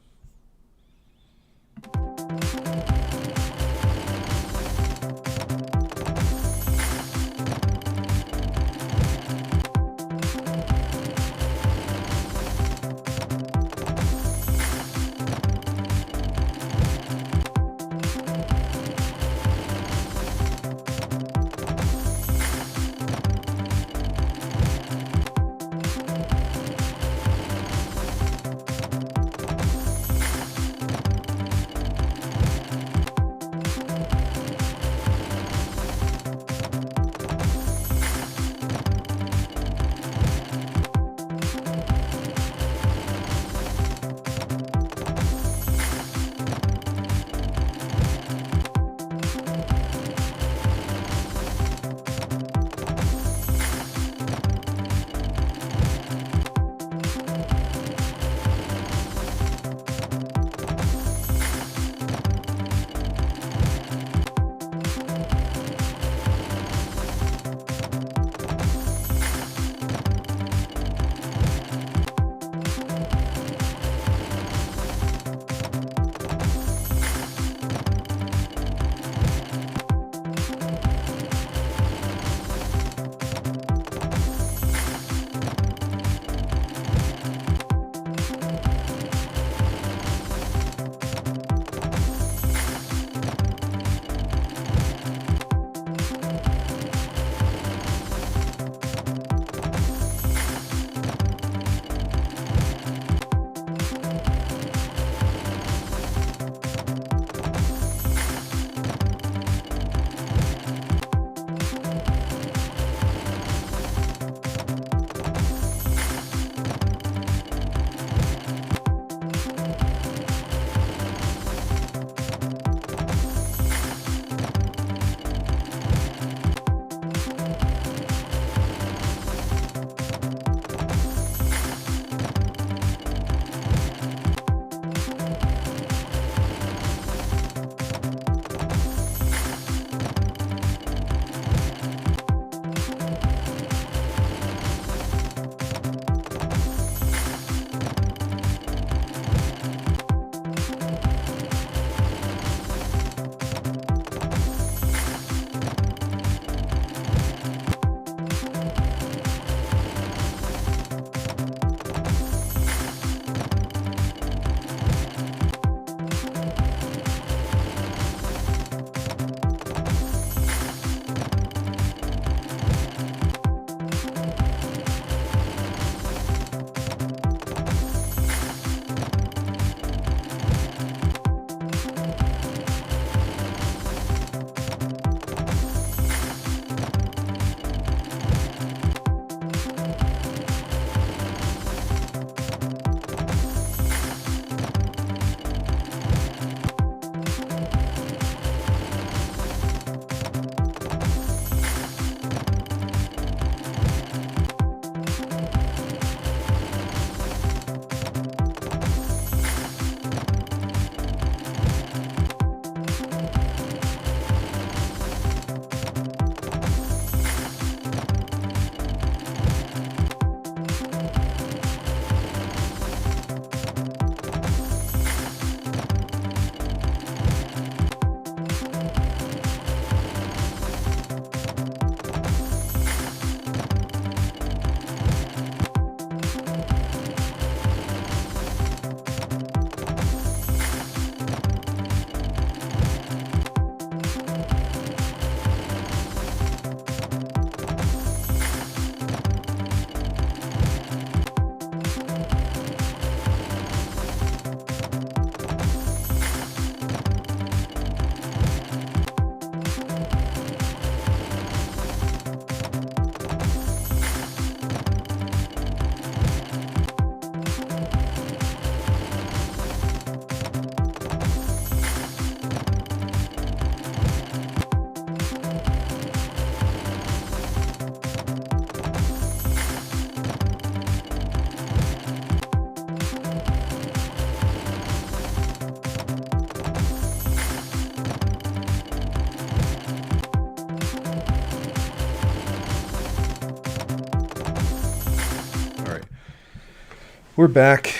We're back.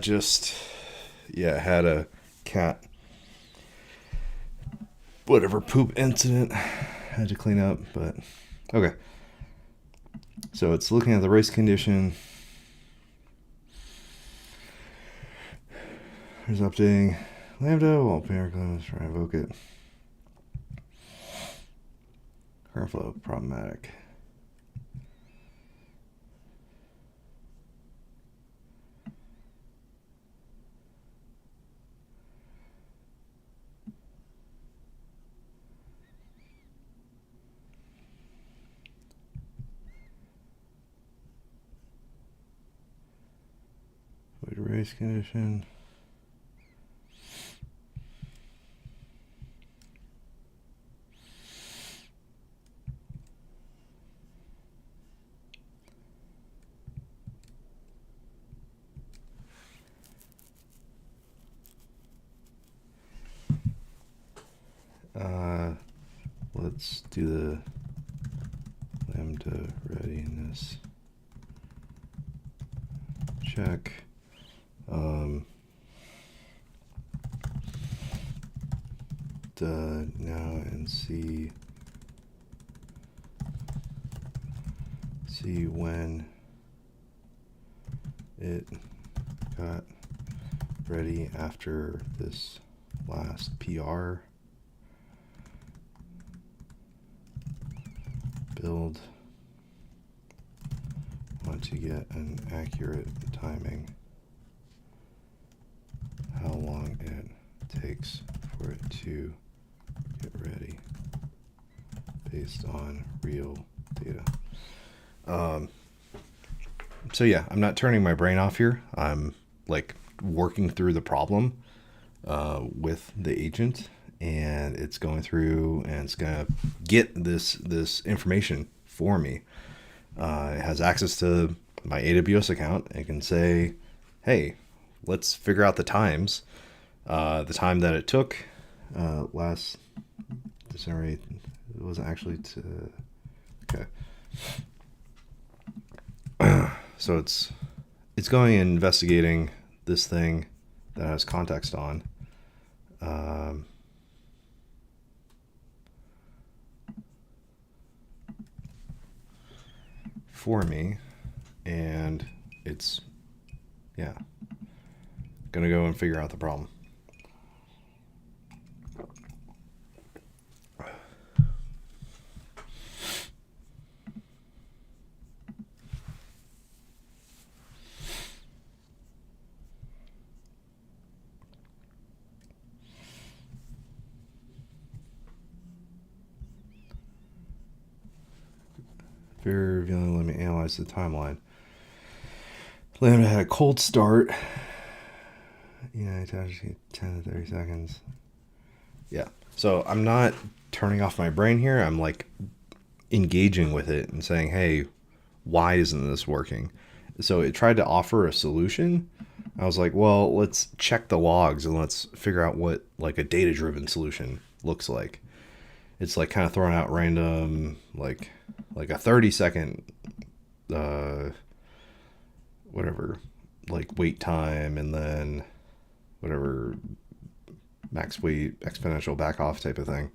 Just, yeah, had a cat, whatever, poop incident. Had to clean up, but okay. So it's looking at the race condition. There's updating Lambda while parent claims try to invoke it. Current flow problematic. Void race condition. Let's do the Lambda readiness check. Now and see when it got ready after this last PR build. Want to get an accurate timing. How long it takes for it to get ready based on real data. So yeah, I'm not turning my brain off here. I'm like working through the problem with the agent, and it's going through and it's gonna get this information for me. It has access to my AWS account. It can say, hey, let's figure out the times. The time that it took last December 8th, it wasn't actually okay. So it's going and investigating this thing that has context on. For me, and it's gonna go and figure out the problem. Very revealing. Let me analyze the timeline. Lambda had a cold start. Yeah, it takes 10 to 30 seconds. Yeah. So I'm not turning off my brain here. I'm like engaging with it and saying, hey, why isn't this working? So it tried to offer a solution. I was like, well, let's check the logs and let's figure out what like a data-driven solution looks like. It's like kind of throwing out random, like a 30-second, whatever, like wait time, and then whatever max wait exponential back off type of thing.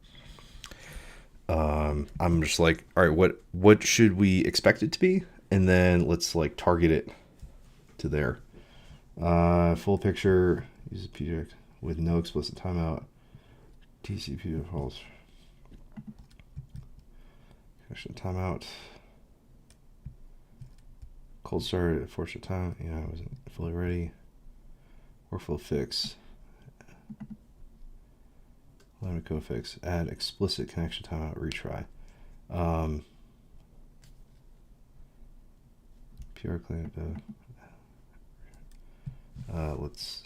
I'm just like, all right, what should we expect it to be? And then let's like target it to there. Full picture, use a PJ with no explicit timeout. TCP defaults. Connection timeout. Cold start at force time. Yeah, I wasn't fully ready. Workflow fix. Limit code fix. Add explicit connection timeout retry. PR clean. Let's.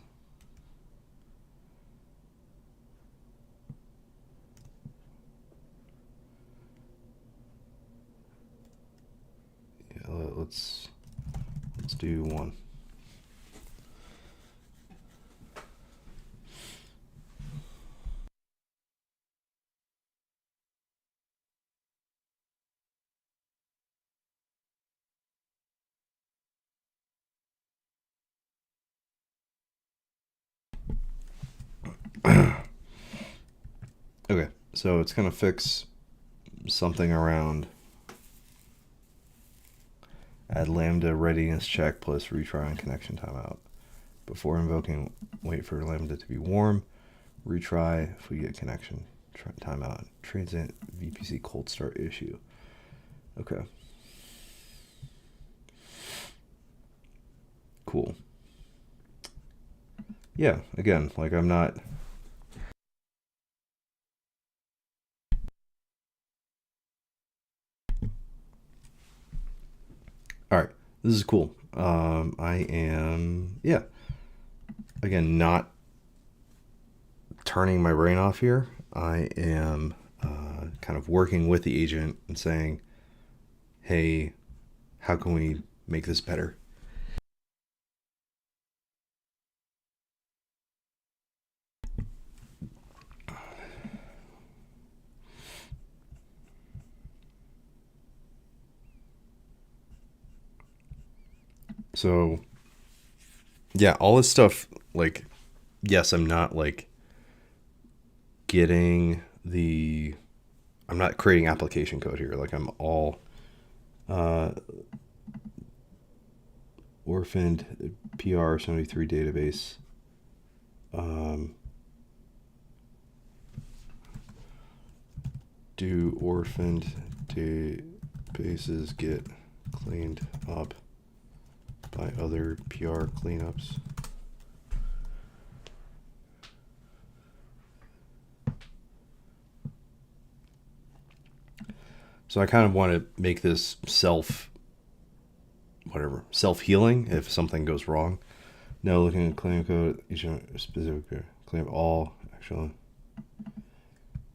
Yeah, let's do one. So it's going to fix something around add lambda readiness check plus retry on connection timeout. Before invoking, wait for lambda to be warm. Retry if we get connection timeout. Transient VPC cold start issue. Okay. Cool. Yeah, again, like I'm not... All right, this is cool. I am, yeah, again, not turning my brain off here. I am kind of working with the agent and saying, hey, how can we make this better? So, yeah, all this stuff, like, yes, I'm not like getting the, I'm not creating application code here. Like, I'm all orphaned PR 73 database. Do orphaned databases get cleaned up by other PR cleanups? So I kind of want to make this self-healing if something goes wrong. No, looking at claim code, each specific claim all, actually.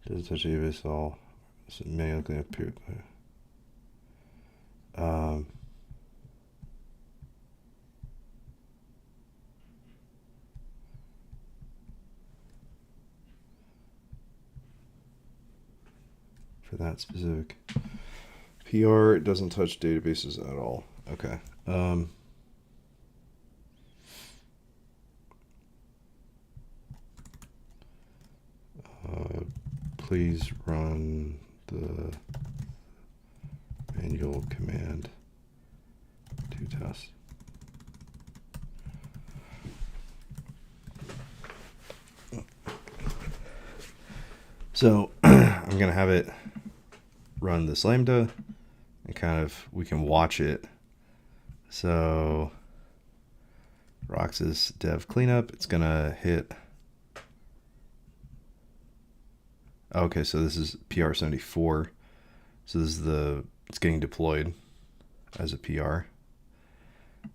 Doesn't touch database at all. So manual clean up peer. For that specific PR, it doesn't touch databases at all. Okay. Please run the manual command to test. So I'm going to have it run this lambda and kind of, we can watch it. So Roxas dev cleanup, it's going to hit. Okay, so this is PR 74. So this is it's getting deployed as a PR.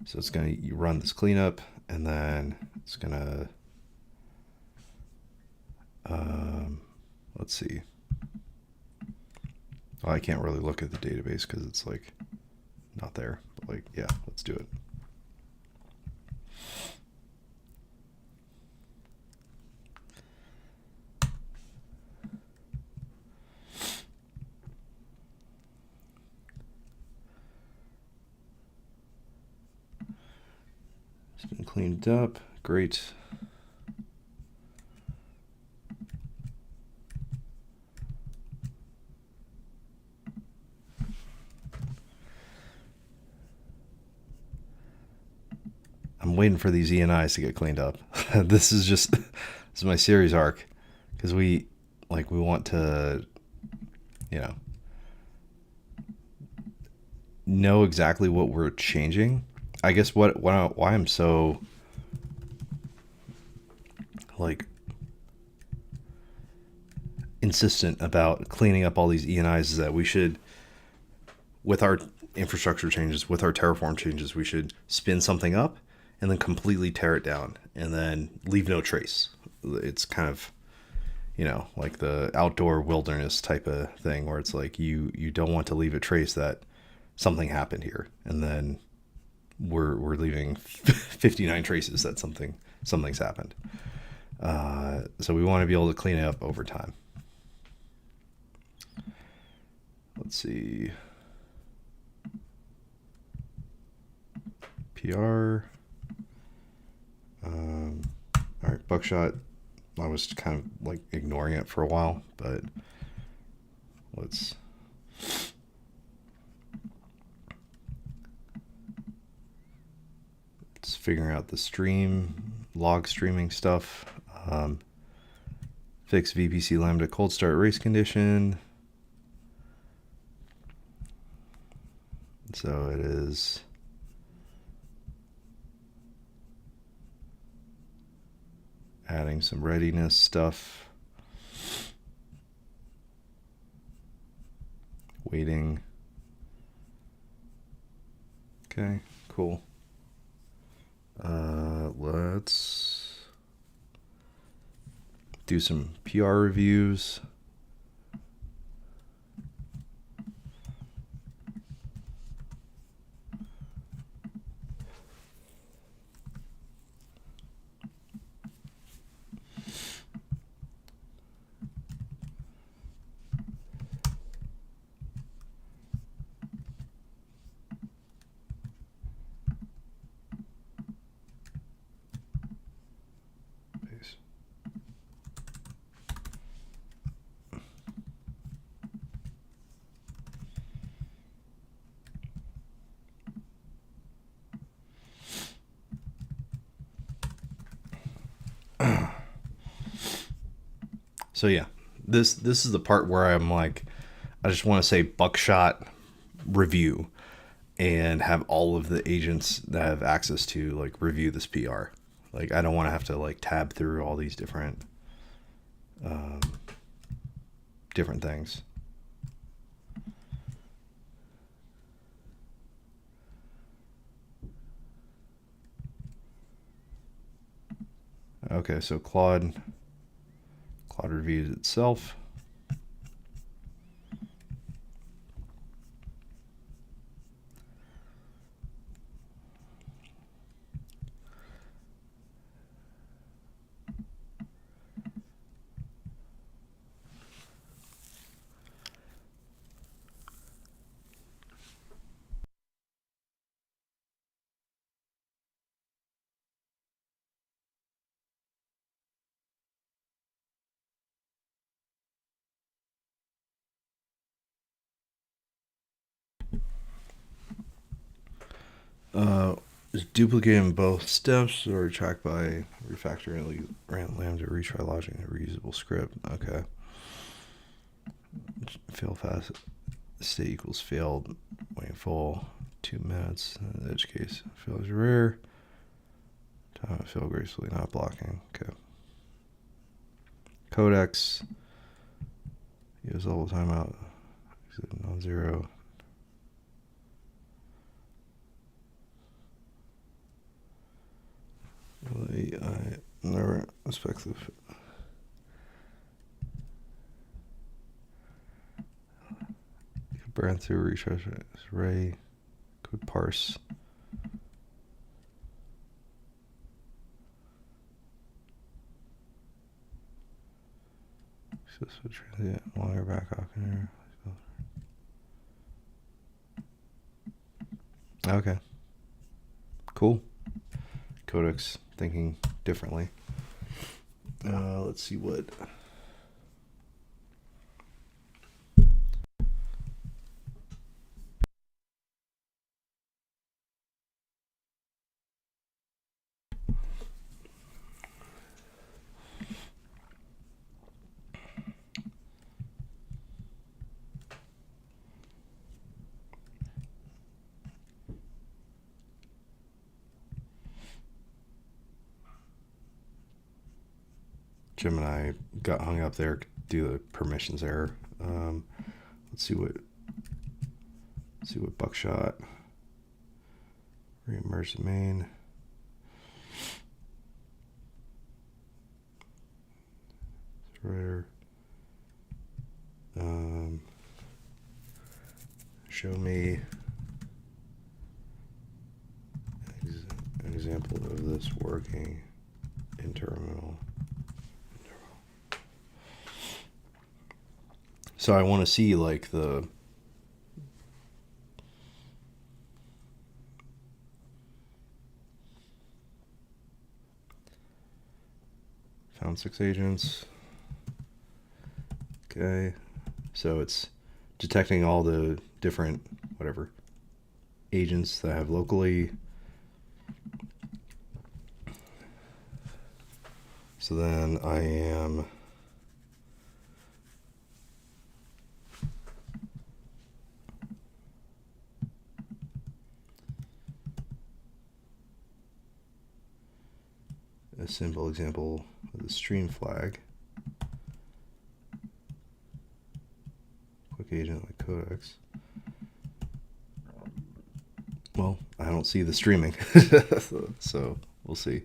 So it's going to run this cleanup and then it's going to, let's see. Well, I can't really look at the database because it's like not there. But like, yeah, let's do it. It's been cleaned up. Great. I'm waiting for these ENIs to get cleaned up. This is my series arc because we want to, know exactly what we're changing. I guess why I'm so insistent about cleaning up all these ENIs is that we should, with our infrastructure changes, with our Terraform changes, we should spin something up and then completely tear it down and then leave no trace. It's kind of, like the outdoor wilderness type of thing where it's like you don't want to leave a trace that something happened here, and then we're leaving 59 traces that something's happened. So we want to be able to clean it up over time. Let's see. PR. All right, Buckshot I was kind of like ignoring it for a while, but let's figuring out the log streaming stuff. Fix VPC Lambda cold start race condition. So it is adding some readiness stuff. Waiting. Okay, cool. Let's do some PR reviews. So yeah, this is the part where I'm like, I just want to say buckshot review and have all of the agents that have access to like review this PR. Like I don't want to have to like tab through all these different things. Okay, so Claude reviews itself. Is duplicating both steps or tracked by refactoring lambda retry logic in a reusable script. Okay. Fail fast. State equals failed. Waiting full. 2 minutes. In the edge case. Fail is rare. Time fail gracefully not blocking. Okay. Codex. Use level timeout. Non-zero. I never expect the burn through retry array could parse. So transient longer back off. Okay. Cool. Codex thinking differently. Let's see what. Jim and I got hung up there to do the permissions error. Let's see what buckshot reimmerse main. Rare. Show me an example of this working in terminal. So I want to see like the Found 6 agents. Okay. So it's detecting all the different, whatever, agents that I have locally. So then I am a simple example of the stream flag. Quick agent like codecs. Well, I don't see the streaming, so we'll see.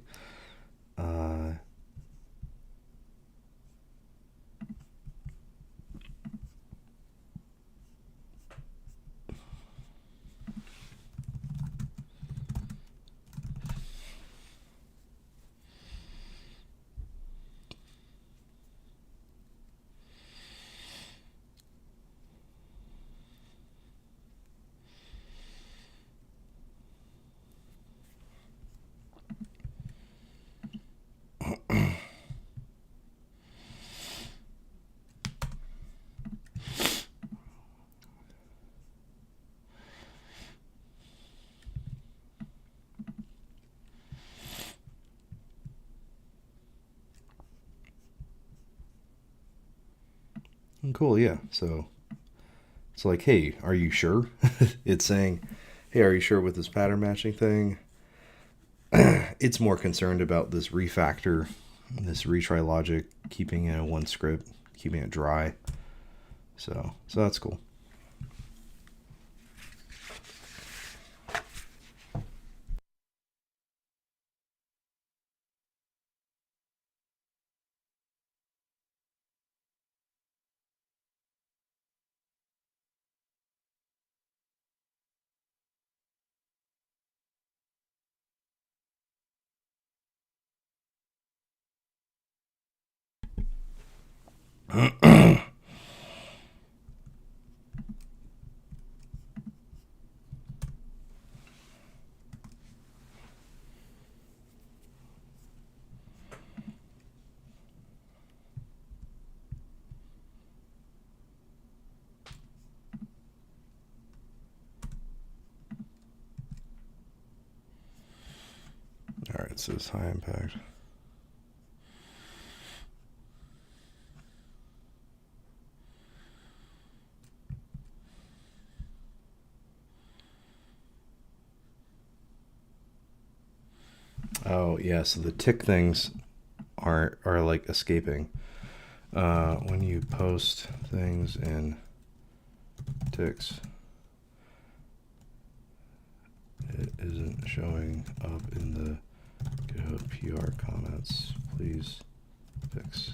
Cool, yeah. So it's like, hey, are you sure? It's saying, hey, are you sure with this pattern matching thing? It's more concerned about this refactor, this retry logic, keeping it in one script, keeping it dry. So that's cool. All right, so it's high impact. Oh yeah, so the tick things are like escaping. When you post things in ticks, it isn't showing up in the GitHub PR comments. Please fix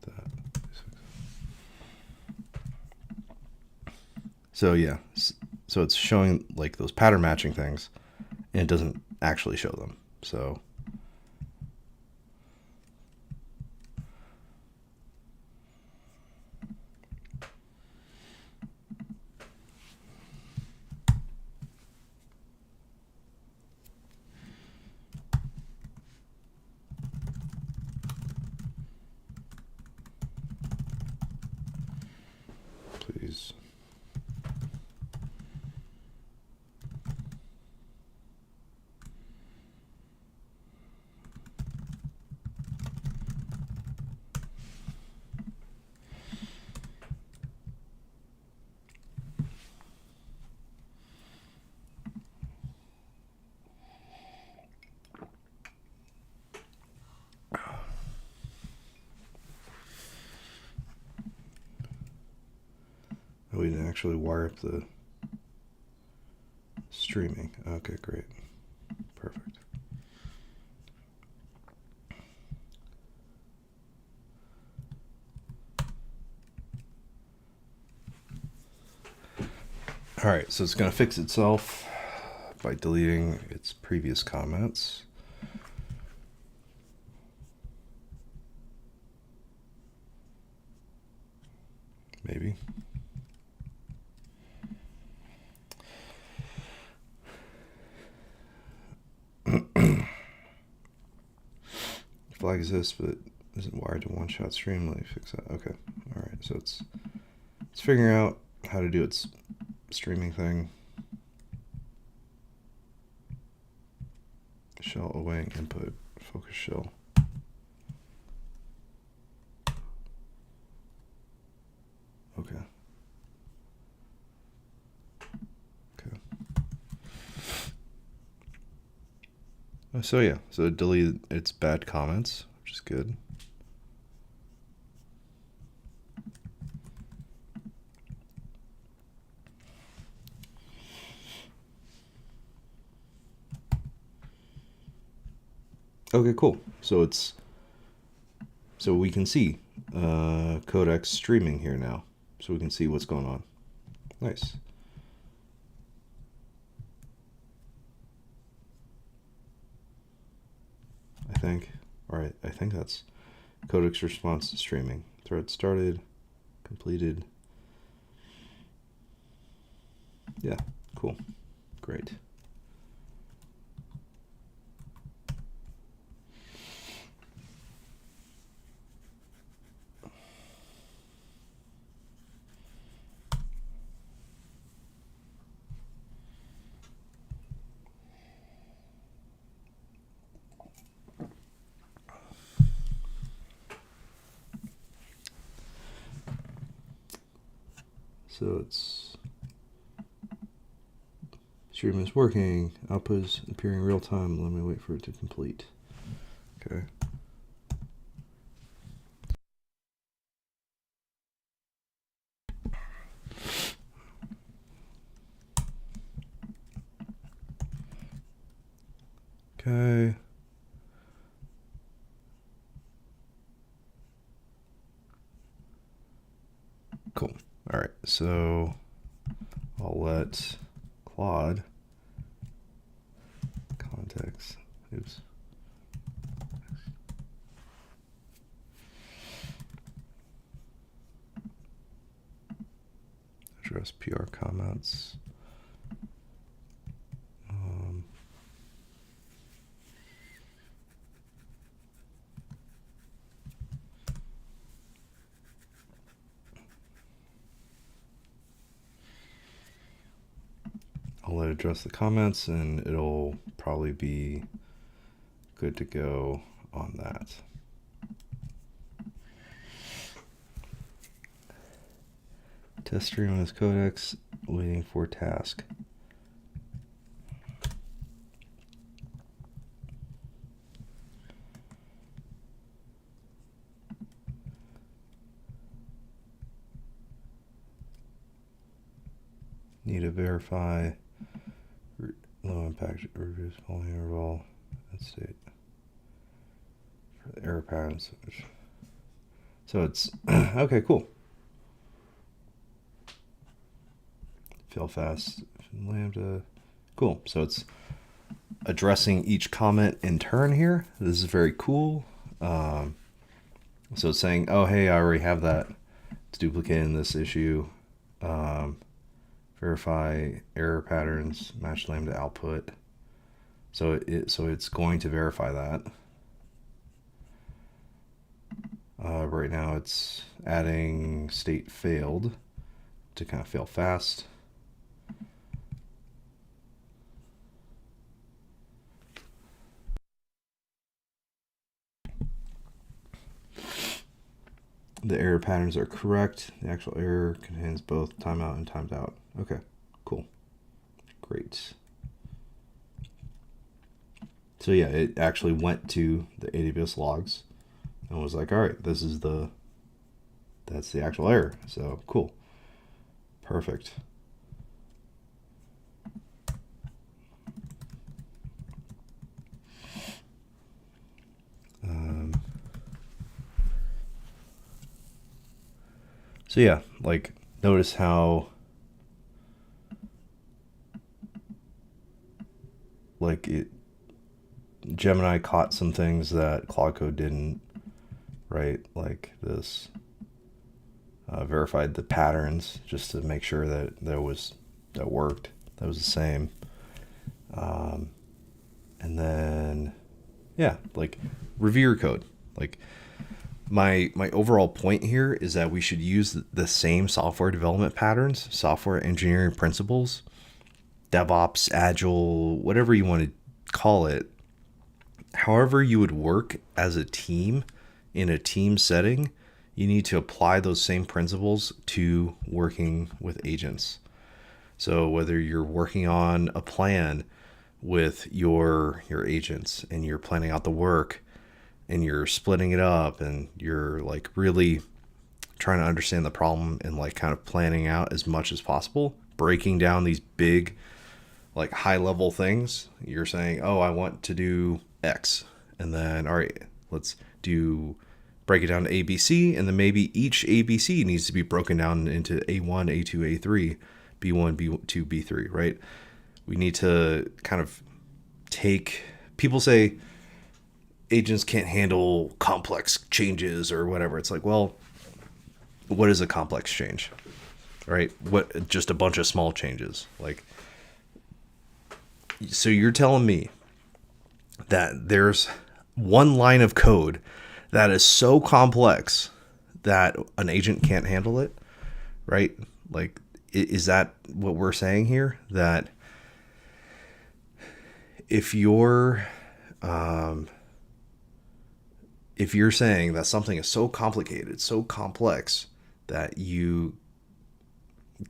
that. So yeah, so it's showing like those pattern matching things, and it doesn't actually show them. So please. We didn't actually wire up the streaming. Okay, great. Perfect. All right, so it's going to fix itself by deleting its previous comments. Maybe. Flag exists, but isn't wired to one-shot stream. Let me fix that. Okay. All right. So it's figuring out how to do its streaming thing. Shell awaiting input. Focus shell. Okay. So yeah, so it deleted its bad comments, which is good. Okay, cool. So we can see codecs streaming here now, so we can see what's going on. Nice. I think. All right, I think that's codecs response to streaming. Thread started, completed. Yeah, cool, great. So it's stream is working, output is appearing real time. Let me wait for it to complete. Okay. Okay. Cool. All right, so I'll let Claude context. Oops. Address PR comments. I'll let it address the comments, and it'll probably be good to go on that. Test stream on this codecs, waiting for task. Need to verify low impact reviews following interval and state for the error patterns. So it's okay, cool. Fail fast lambda. Cool. So it's addressing each comment in turn here. This is very cool. So it's saying, oh, hey, I already have that. It's duplicating this issue. Verify error patterns, match lambda output. So it's going to verify that. Right now it's adding state failed to kind of fail fast. The error patterns are correct. The actual error contains both timeout and timed out. Okay, cool. Great. So yeah, it actually went to the AWS logs and was like, all right, that's the actual error. So cool. Perfect. So yeah, like notice how like Gemini caught some things that Claude Code didn't, right? Like this verified the patterns just to make sure that that worked. That was the same. And then yeah, like review your code. Like My overall point here is that we should use the same software development patterns, software engineering principles, DevOps, Agile, whatever you want to call it. However you would work as a team in a team setting, you need to apply those same principles to working with agents. So whether you're working on a plan with your agents and you're planning out the work and you're splitting it up and you're like really trying to understand the problem and like kind of planning out as much as possible, breaking down these big like high level things. You're saying, oh, I want to do X, and then all right, let's do break it down to ABC, and then maybe each ABC needs to be broken down into A1, A2, A3, B1, B2, B3, right? We need to kind of take, people say agents can't handle complex changes or whatever. It's like, well, what is a complex change, right? What, just a bunch of small changes. Like, so you're telling me that there's one line of code that is so complex that an agent can't handle it, right? Like, is that what we're saying here? That if you're saying that something is so complicated, so complex that you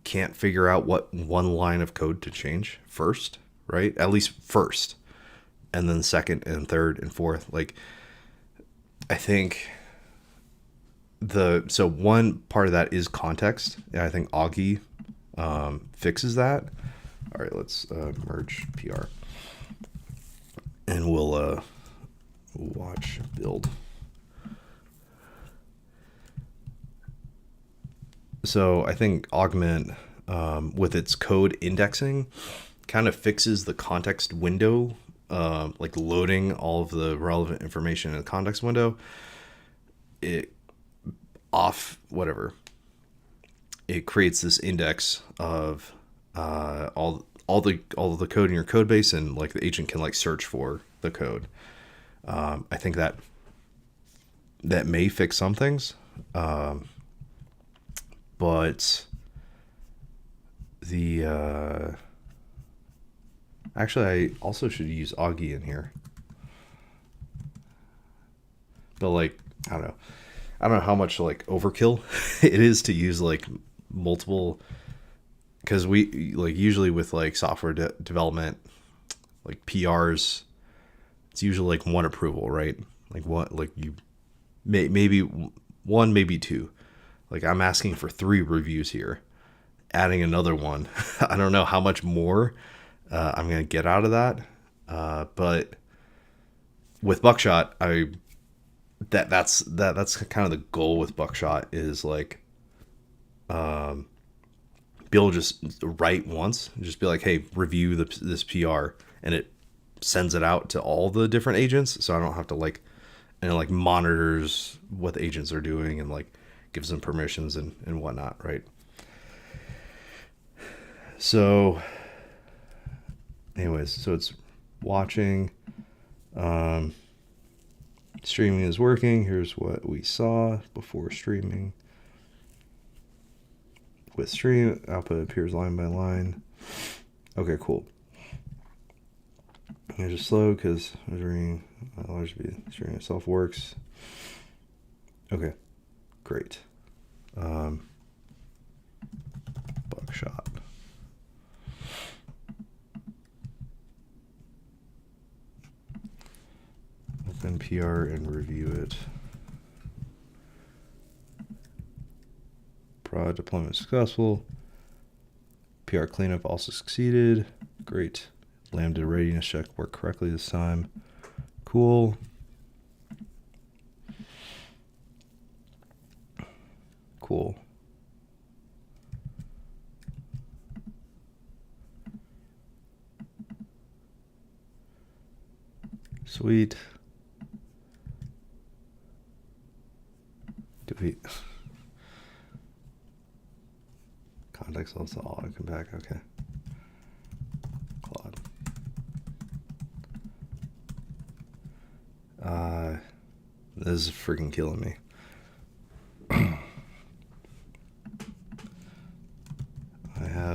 can't figure out what one line of code to change first, right? At least first, and then second and third and fourth. Like, I think so one part of that is context. And I think Augie fixes that. All right, let's merge PR. And we'll watch build. So I think Augment, with its code indexing, kind of fixes the context window, like loading all of the relevant information in the context window. It creates this index of all the code in your code base, and like the agent can like search for the code. I think that may fix some things, but the actually I also should use Augie in here. But like, I don't know how much like overkill it is to use like multiple, because we like usually with like software development, like PRs, it's usually like one approval, right? Like what, like you maybe one, maybe two. Like I'm asking for 3 reviews here, adding another one. I don't know how much more I'm gonna get out of that, but with Buckshot, that's kind of the goal with Buckshot is like, be able to just write once and just be like, hey, review this PR, and it sends it out to all the different agents, so I don't have to like, and it like monitors what the agents are doing and like gives them permissions and whatnot, right? So anyways, so it's watching, streaming is working. Here's what we saw before streaming. With stream, output appears line by line. Okay, cool. Here's just slow because measuring large speed streaming itself works. Okay, great. Buckshot. Open PR and review it. Prod deployment successful. PR cleanup also succeeded. Great. Lambda readiness check worked correctly this time. Cool. Cool. Sweet. Defeat. Context also all I come back. Okay. Claude. This is freaking killing me.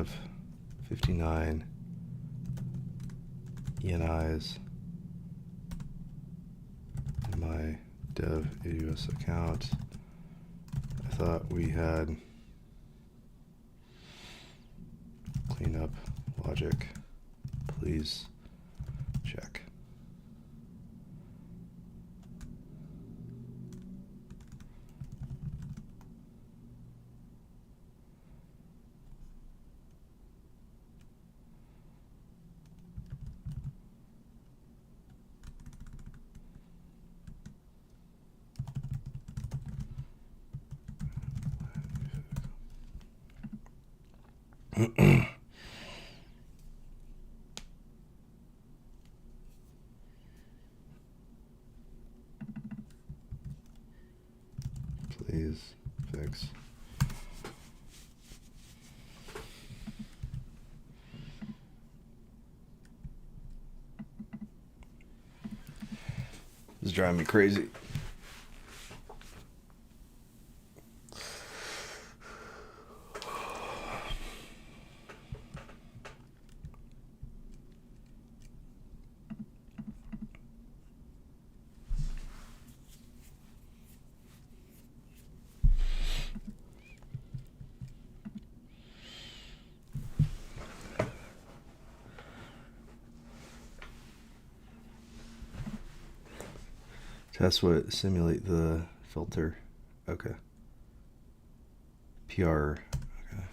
have 59 ENIs in my dev AWS account. I thought we had cleanup logic. Please check. Please fix. This is driving me crazy. Test what? Simulate the filter. Okay. PR. Okay.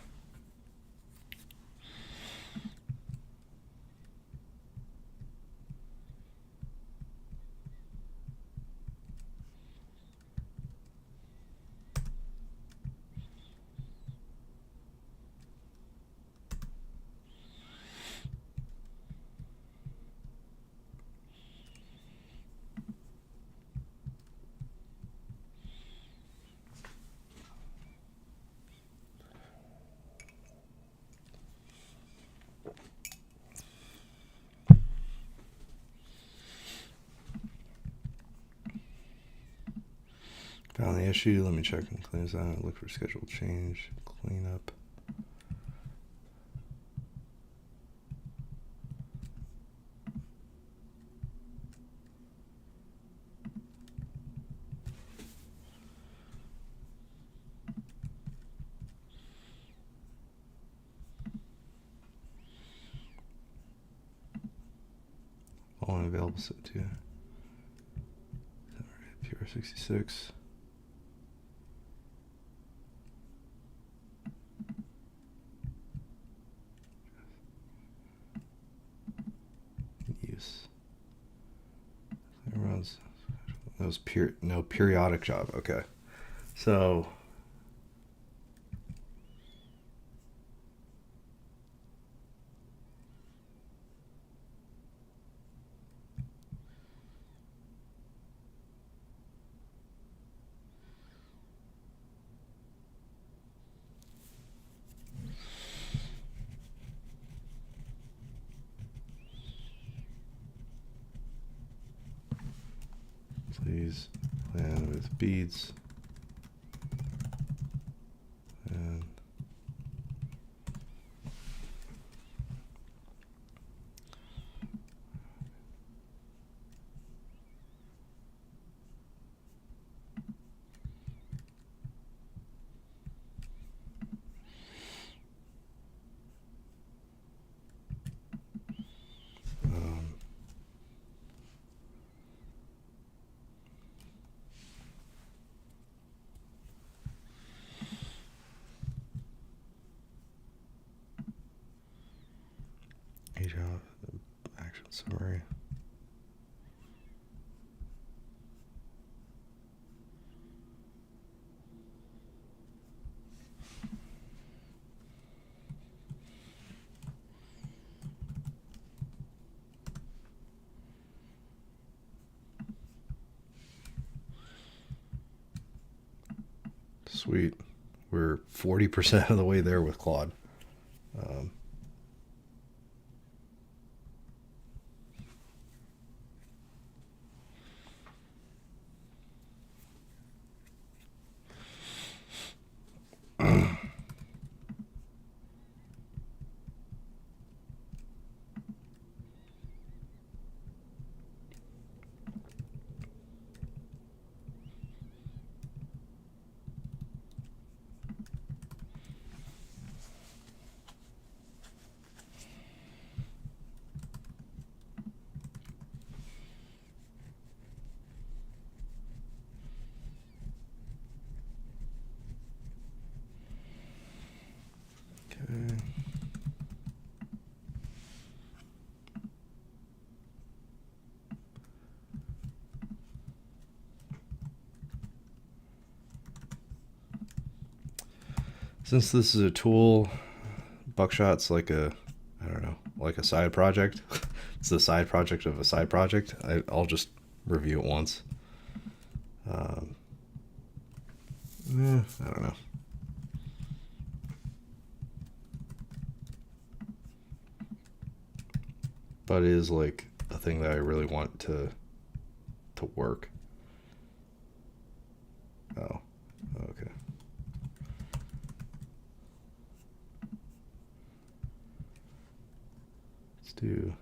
Found the issue. Let me check and clean this out. Look for scheduled change. Clean up. Only available set to PR66. Use. Everyone's that was no periodic job. Okay, so please plan with beads and agent action summary. Sweet. We're 40% of the way there with Claude. Since this is a tool, Buckshot's like a, I don't know, like a side project. It's the side project of a side project. I'll just review it once. I don't know. But it is like a thing that I really want to work. Oh, okay. Let's do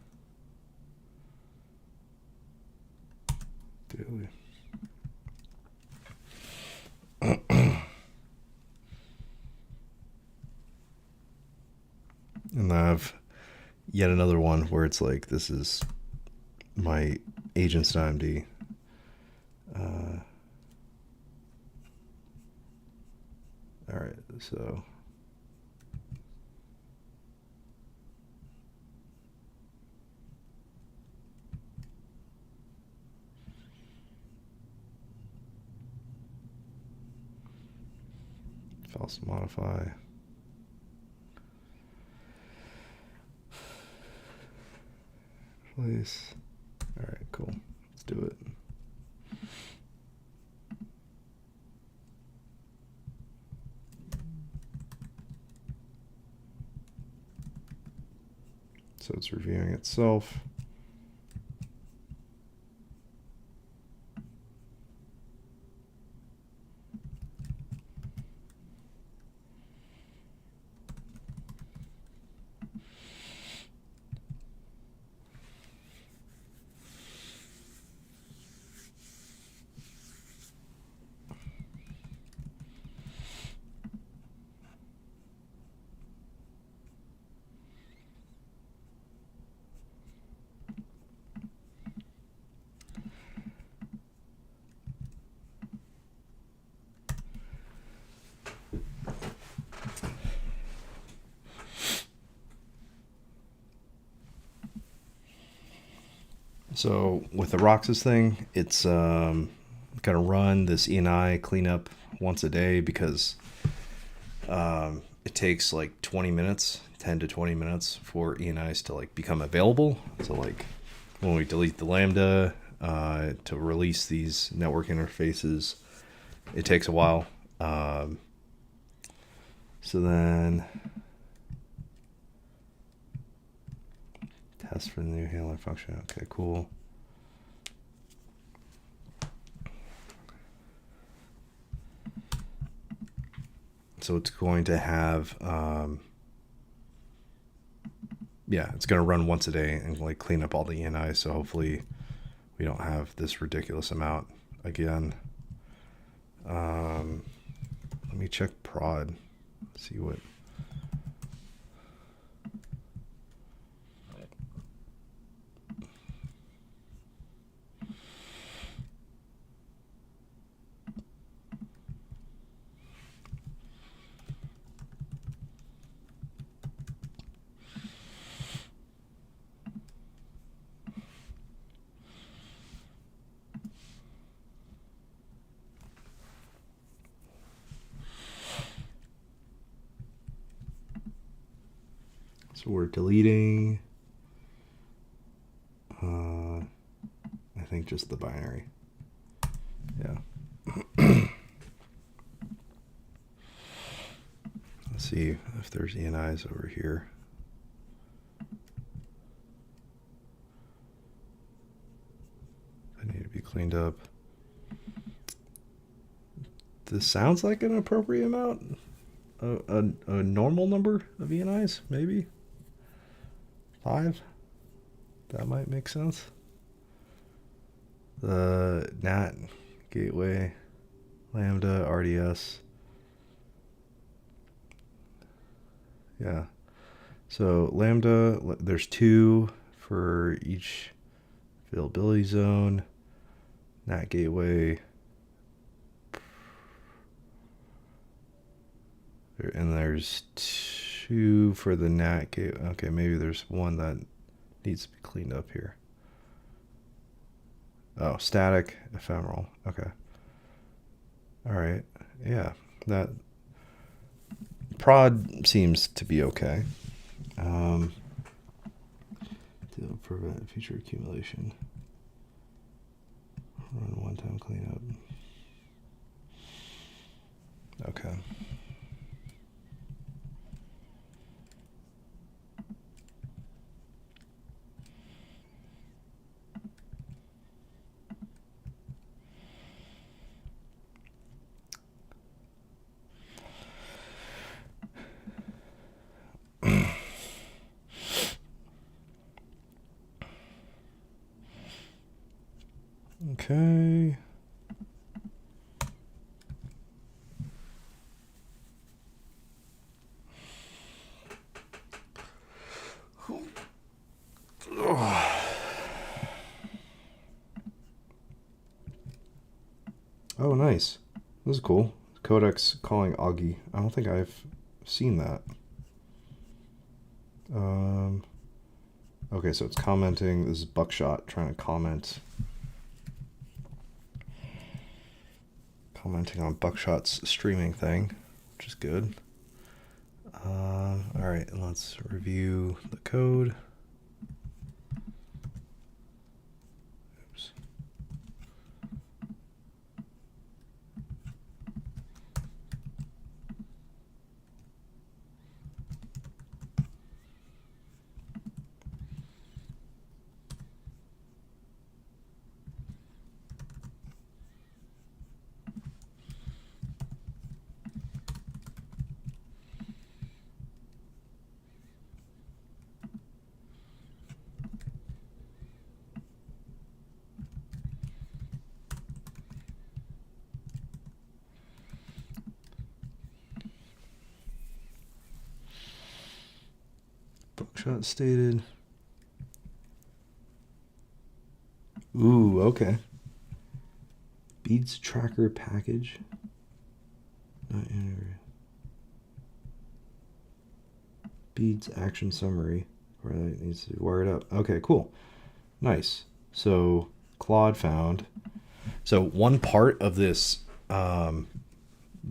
daily. And I have yet another one where it's like, this is my agents.md. All right, so files to modify. Place. All right, cool. Let's do it. So it's reviewing itself. So with the Roxas thing, it's gonna run this ENI cleanup once a day because it takes like 20 minutes, 10 to 20 minutes for ENIs to like become available. So like when we delete the Lambda to release these network interfaces, it takes a while. So then test for the new handler function. Okay, cool. So it's going to have, it's going to run once a day and like clean up all the ENIs. So hopefully we don't have this ridiculous amount again. Let me check prod, see what. So we're deleting, I think just the binary. Yeah. Let's see if there's ENIs over here. They need to be cleaned up. This sounds like an appropriate amount. A normal number of ENIs, maybe 5. That might make sense. The NAT gateway, Lambda, RDS. Yeah. So Lambda, there's 2 for each availability zone. NAT gateway. And there's 2 for the NAT gateway. Okay, maybe there's one that needs to be cleaned up here. Oh, static, ephemeral. Okay. All right. Yeah, that prod seems to be okay. To prevent future accumulation. Run one-time cleanup. Okay. Okay. Oh, nice. This is cool. Codex calling Augie. I don't think I've seen that. Okay, so it's commenting. This is Buckshot trying to comment. Commenting on Buckshot's streaming thing, which is good. All right, let's review the code. Oops. Buckshot stated. Ooh, okay. Beads tracker package. Not integrated. Beads action summary. Where that needs to be wired up. Okay, cool. Nice. So Claude found. So one part of this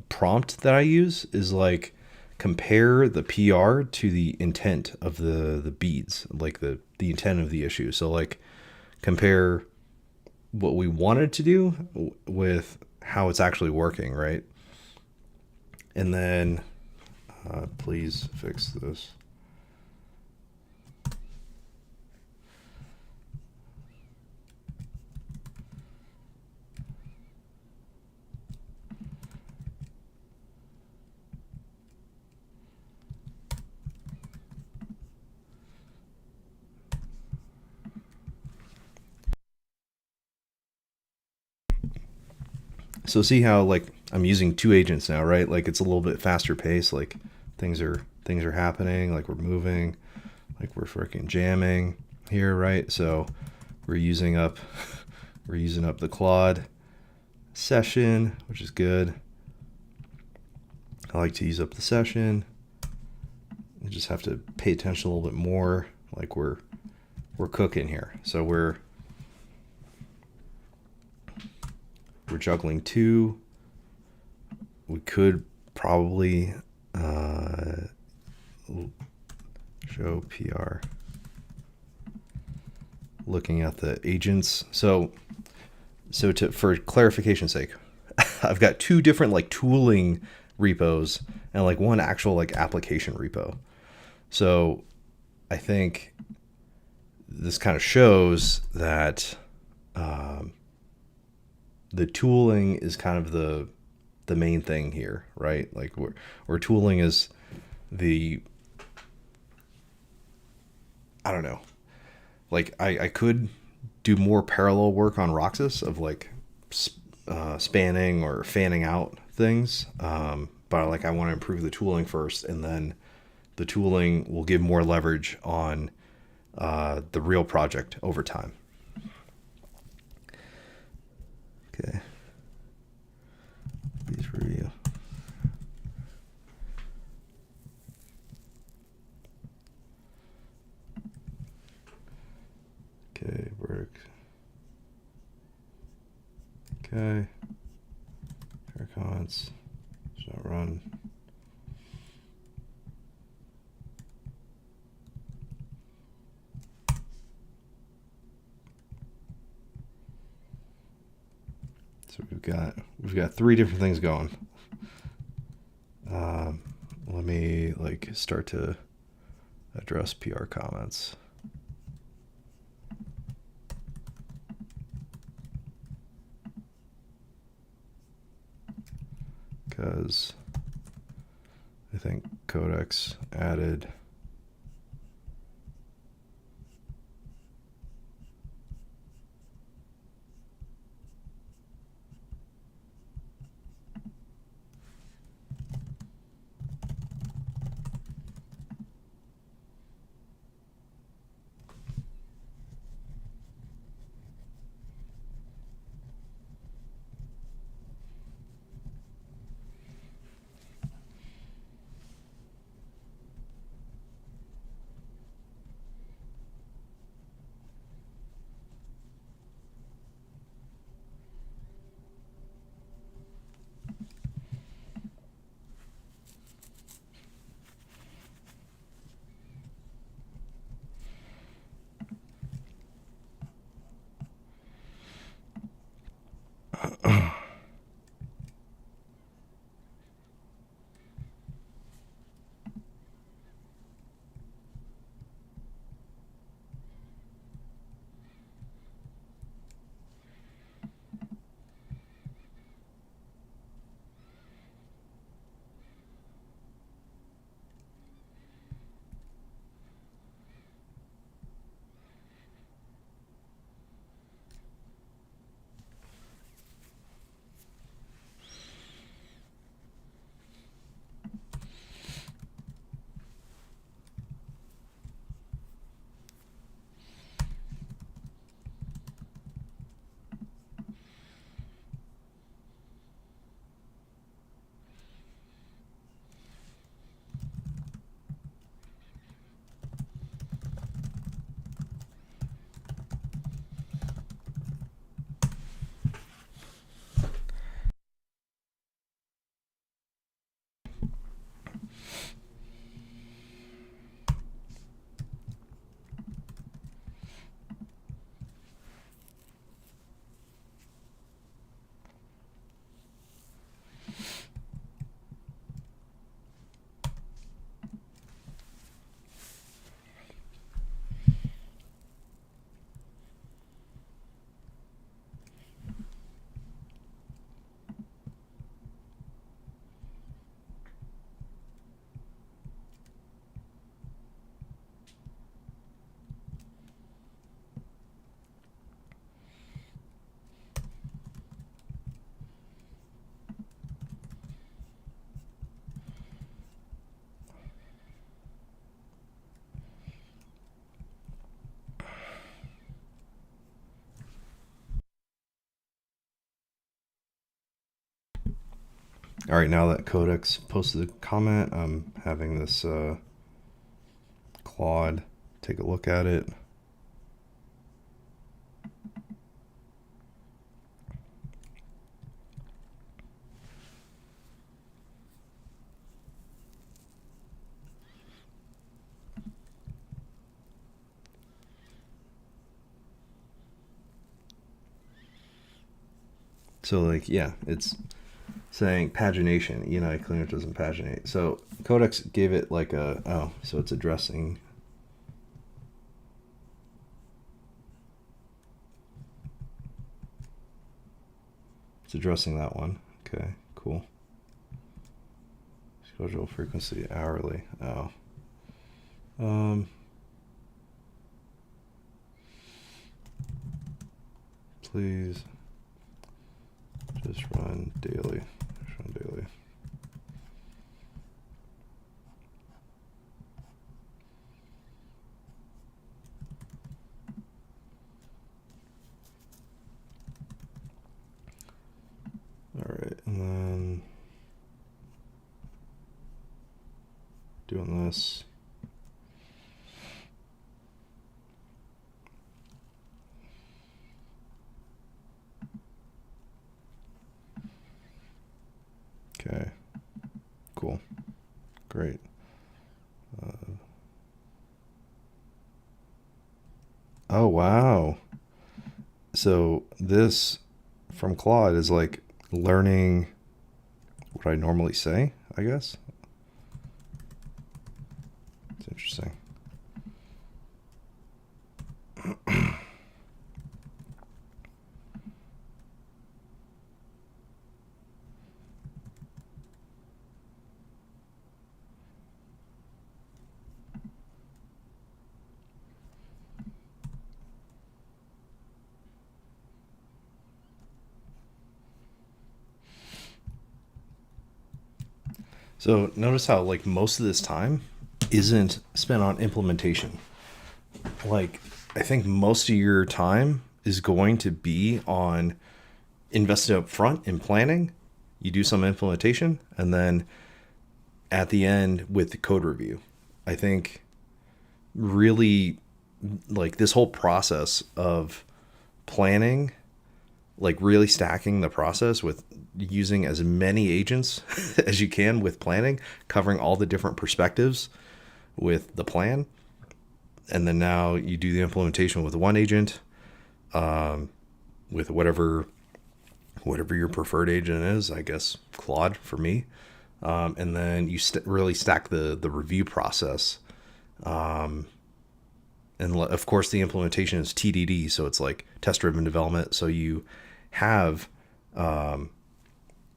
prompt that I use is like compare the PR to the intent of the beads, like the intent of the issue. So like compare what we wanted to do with how it's actually working, right? And then please fix this. So see how like I'm using two agents now, right? Like it's a little bit faster pace. Like things are happening. Like we're moving. Like we're freaking jamming here, right? So we're using up the Claude session, which is good. I like to use up the session. You just have to pay attention a little bit more. Like we're cooking here. So we're juggling two. We could probably show PR. Looking at the agents. So for clarification's sake, I've got two different like tooling repos and like one actual like application repo. So I think this kind of shows that the tooling is kind of the main thing here, right? Like where tooling is the, I don't know, like I could do more parallel work on Roxas of like spanning or fanning out things, but like I want to improve the tooling first, and then the tooling will give more leverage on the real project over time. Okay. Please review. Okay, work. Okay. Fair comments. Should not run. got three different things going. Let me like start to address PR comments. Because I think Codex added all right, now that Codex posted a comment, I'm having this Claude take a look at it. So like, yeah, it's saying pagination, Enei cleaner doesn't paginate. So Codex gave it like so it's addressing. It's addressing that one. Okay, cool. Schedule frequency hourly. Oh. Please just run daily. Just run daily. All right, and then doing this. Okay, cool, great. Oh, wow. So this from Claude is like learning what I normally say, I guess. It's interesting. So notice how like most of this time isn't spent on implementation. Like I think most of your time is going to be on invested up front in planning. You do some implementation and then at the end with the code review. I think really like this whole process of planning, like really stacking the process with using as many agents as you can with planning, covering all the different perspectives with the plan. And then now you do the implementation with one agent, with whatever your preferred agent is, I guess Claude for me. And then you really stack the review process. And of course the implementation is TDD. So it's like test driven development. So you have,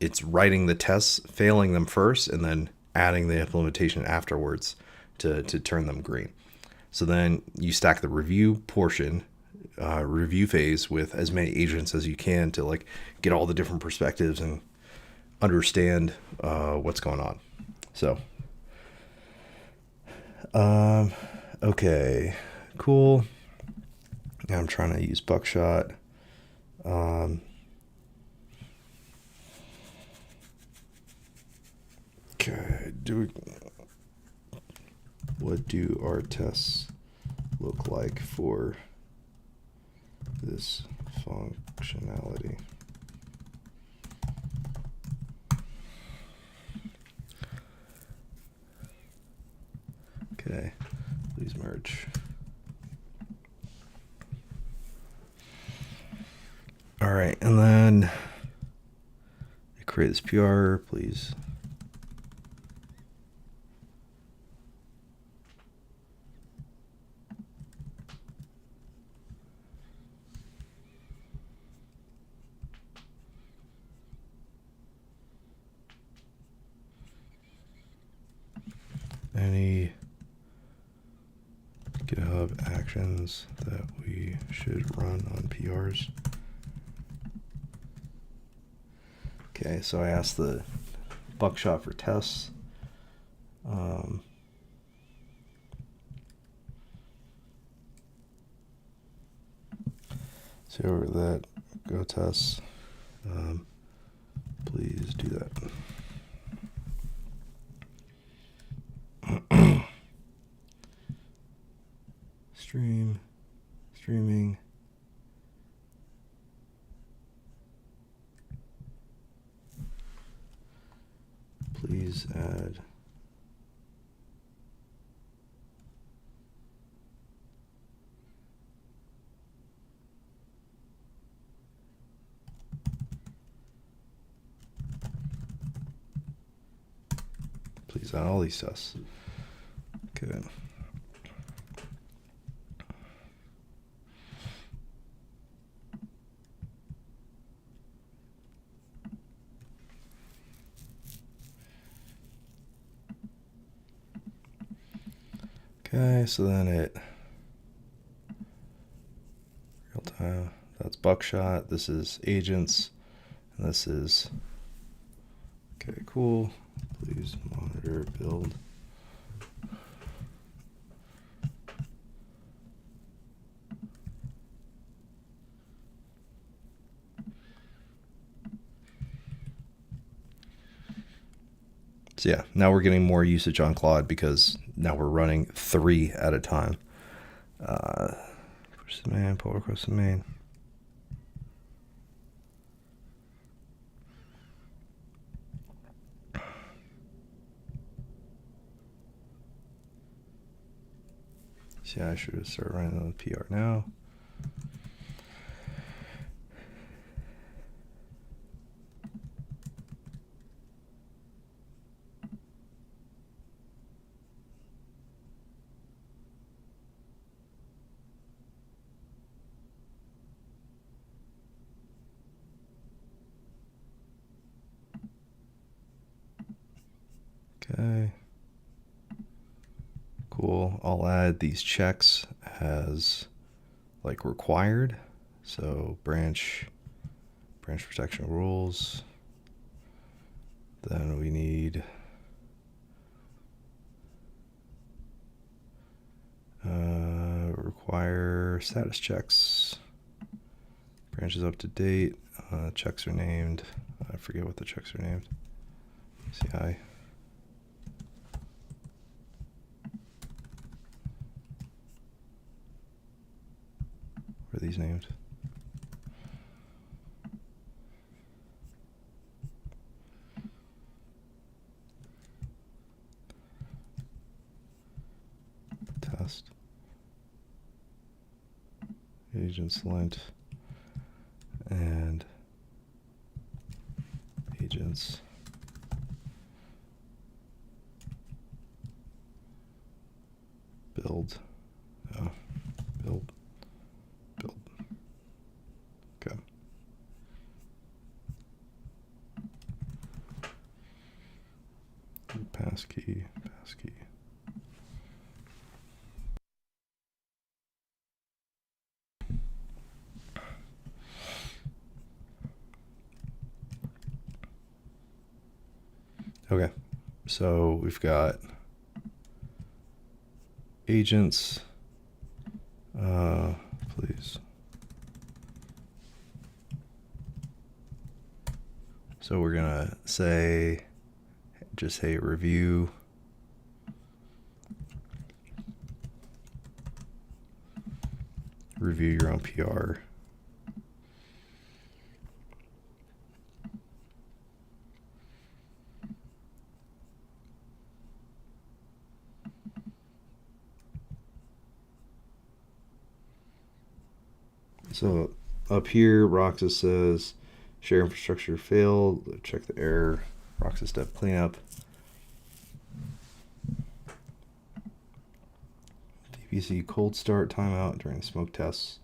it's writing the tests, failing them first, and then adding the implementation afterwards to turn them green. So then you stack the review portion, review phase with as many agents as you can to like get all the different perspectives and understand what's going on. So, okay, cool. Now I'm trying to use Buckshot. Okay, what do our tests look like for this functionality? Okay, please merge. All right, and then create this PR, please. Any GitHub actions that we should run on PRs? Okay, so I asked the Buckshot for tests. So over that, go tests. Please do that. Streaming. Please add all these tests. Good. Okay, so then it real time. That's Buckshot. This is agents. And this is okay. Cool. Please monitor build. So yeah, now we're getting more usage on Claude because now we're running 3 at a time. Push the main, pull across the main. So yeah, I should have started running on the PR now. Okay. Cool. I'll add these checks as like required. So branch protection rules. Then we need require status checks. Branch is up to date. Checks are named. I forget what the checks are named. CI. What are these named? Test. Agents lint. And agents. Build. Build. Okay. Passkey. Okay, so we've got agents, please. So we're gonna say, just say review your own PR. So up here, Roxas says share infrastructure failed. Check the error. Roxas step cleanup. DPC cold start timeout during smoke tests.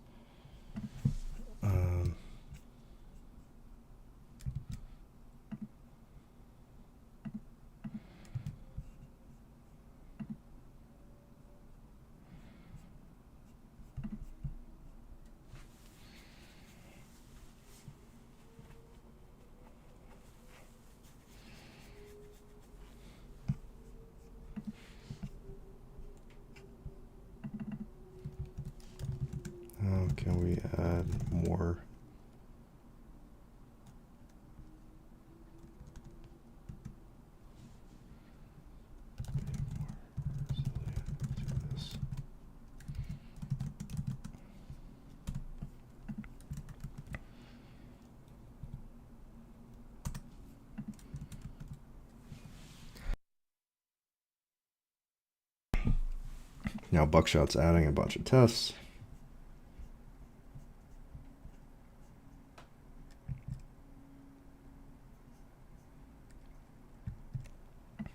Can we add more? Now Buckshot's adding a bunch of tests.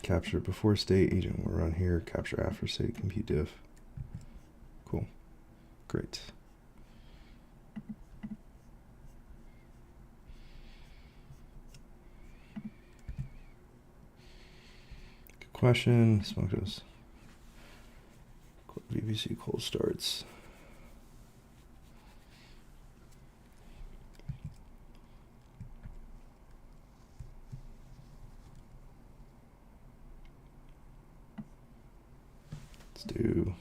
Capture before state, agent will run here. Capture after state, compute diff. Cool. Great. Good question. Smoke this. VPC cold starts. Let's do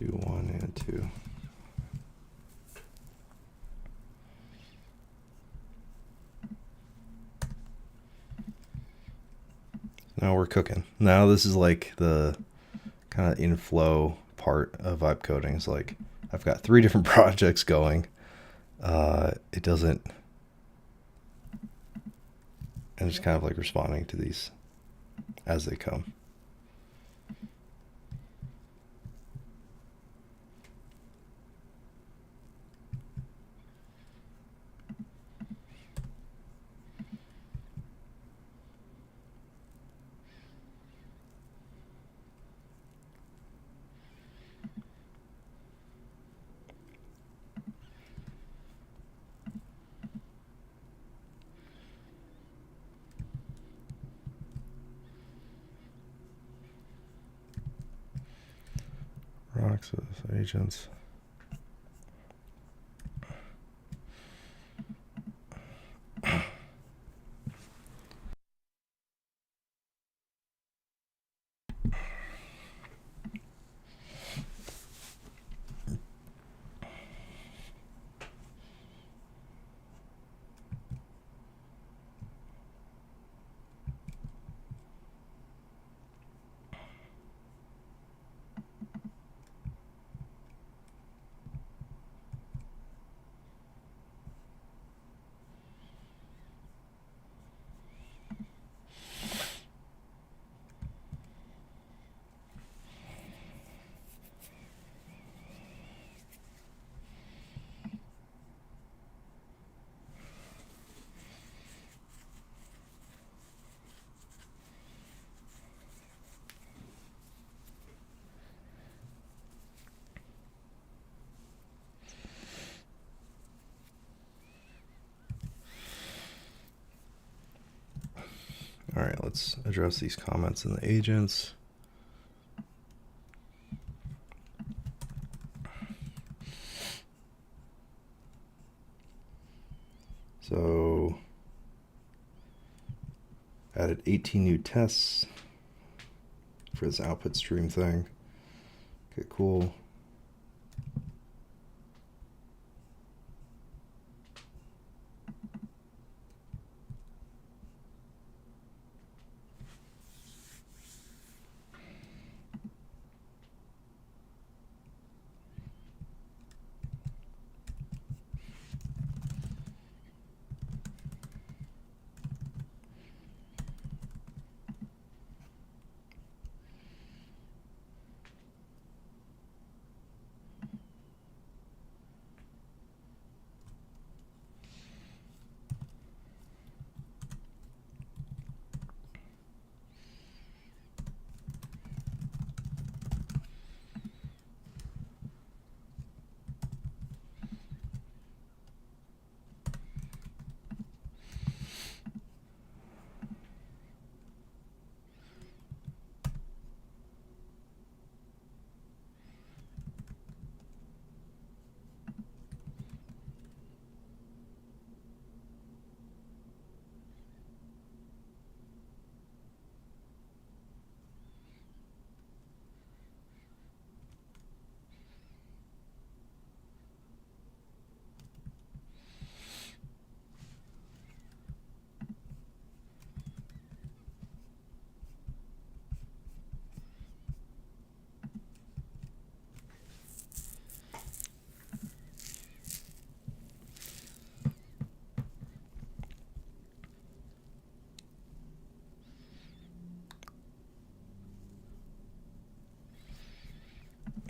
one and two. Now we're cooking. Now this is like the kind of inflow part of vibe coding. It's like I've got 3 different projects going. It doesn't, and just kind of like responding to these as they come. access agents. All right, let's address these comments in the agents. So added 18 new tests for this output stream thing. Okay, cool.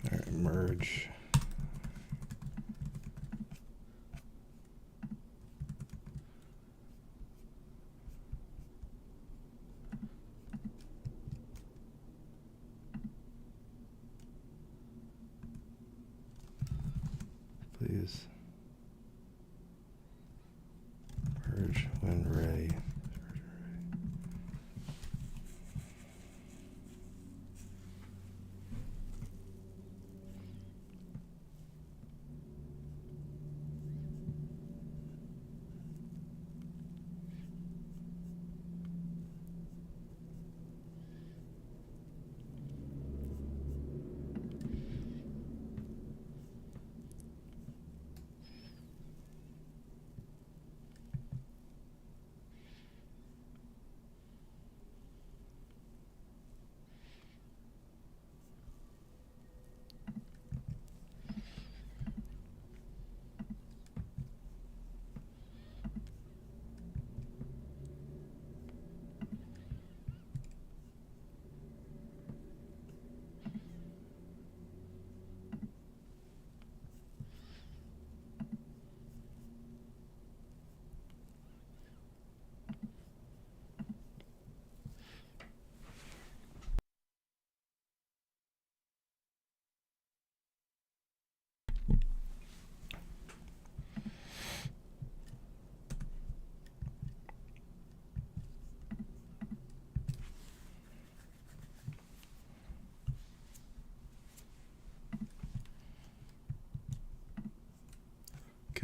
All right, merge. Please merge when ready.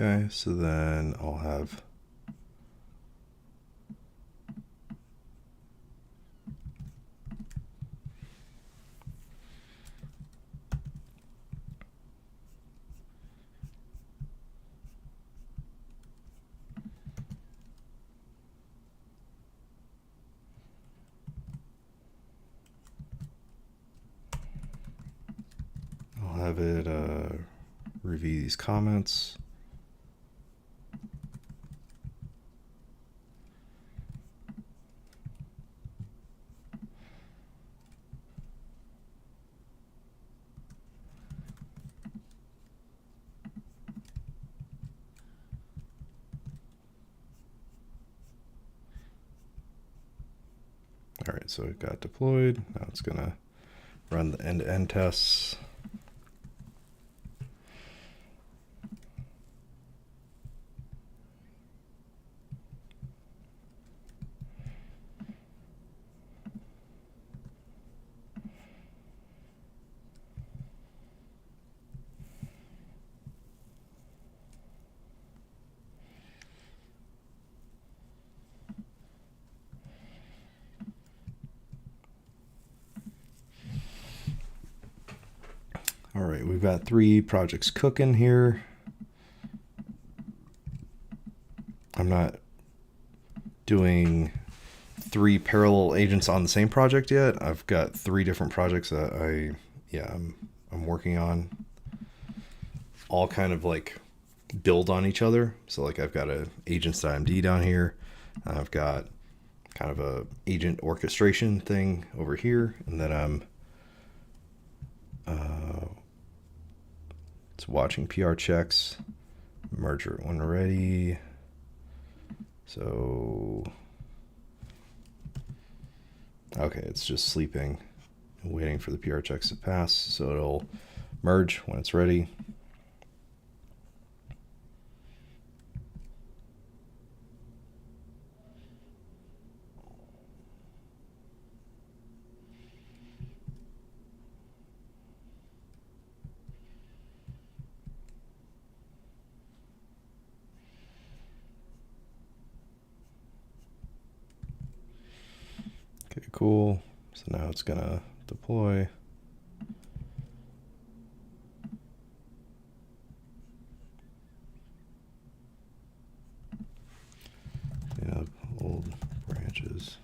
Okay, so then I'll have it review these comments. All right, so it got deployed. Now it's gonna run the end-to-end tests. All right, we've got 3 projects cooking here. I'm not doing 3 parallel agents on the same project yet. I've got 3 different projects that I'm working on, all kind of like build on each other. So like I've got a agents.md down here. I've got kind of a agent orchestration thing over here, and then I'm it's watching PR checks, merger when ready. So okay, it's just sleeping and waiting for the PR checks to pass, so it'll merge when it's ready. Okay, cool. So now it's gonna deploy. Clean up old branches.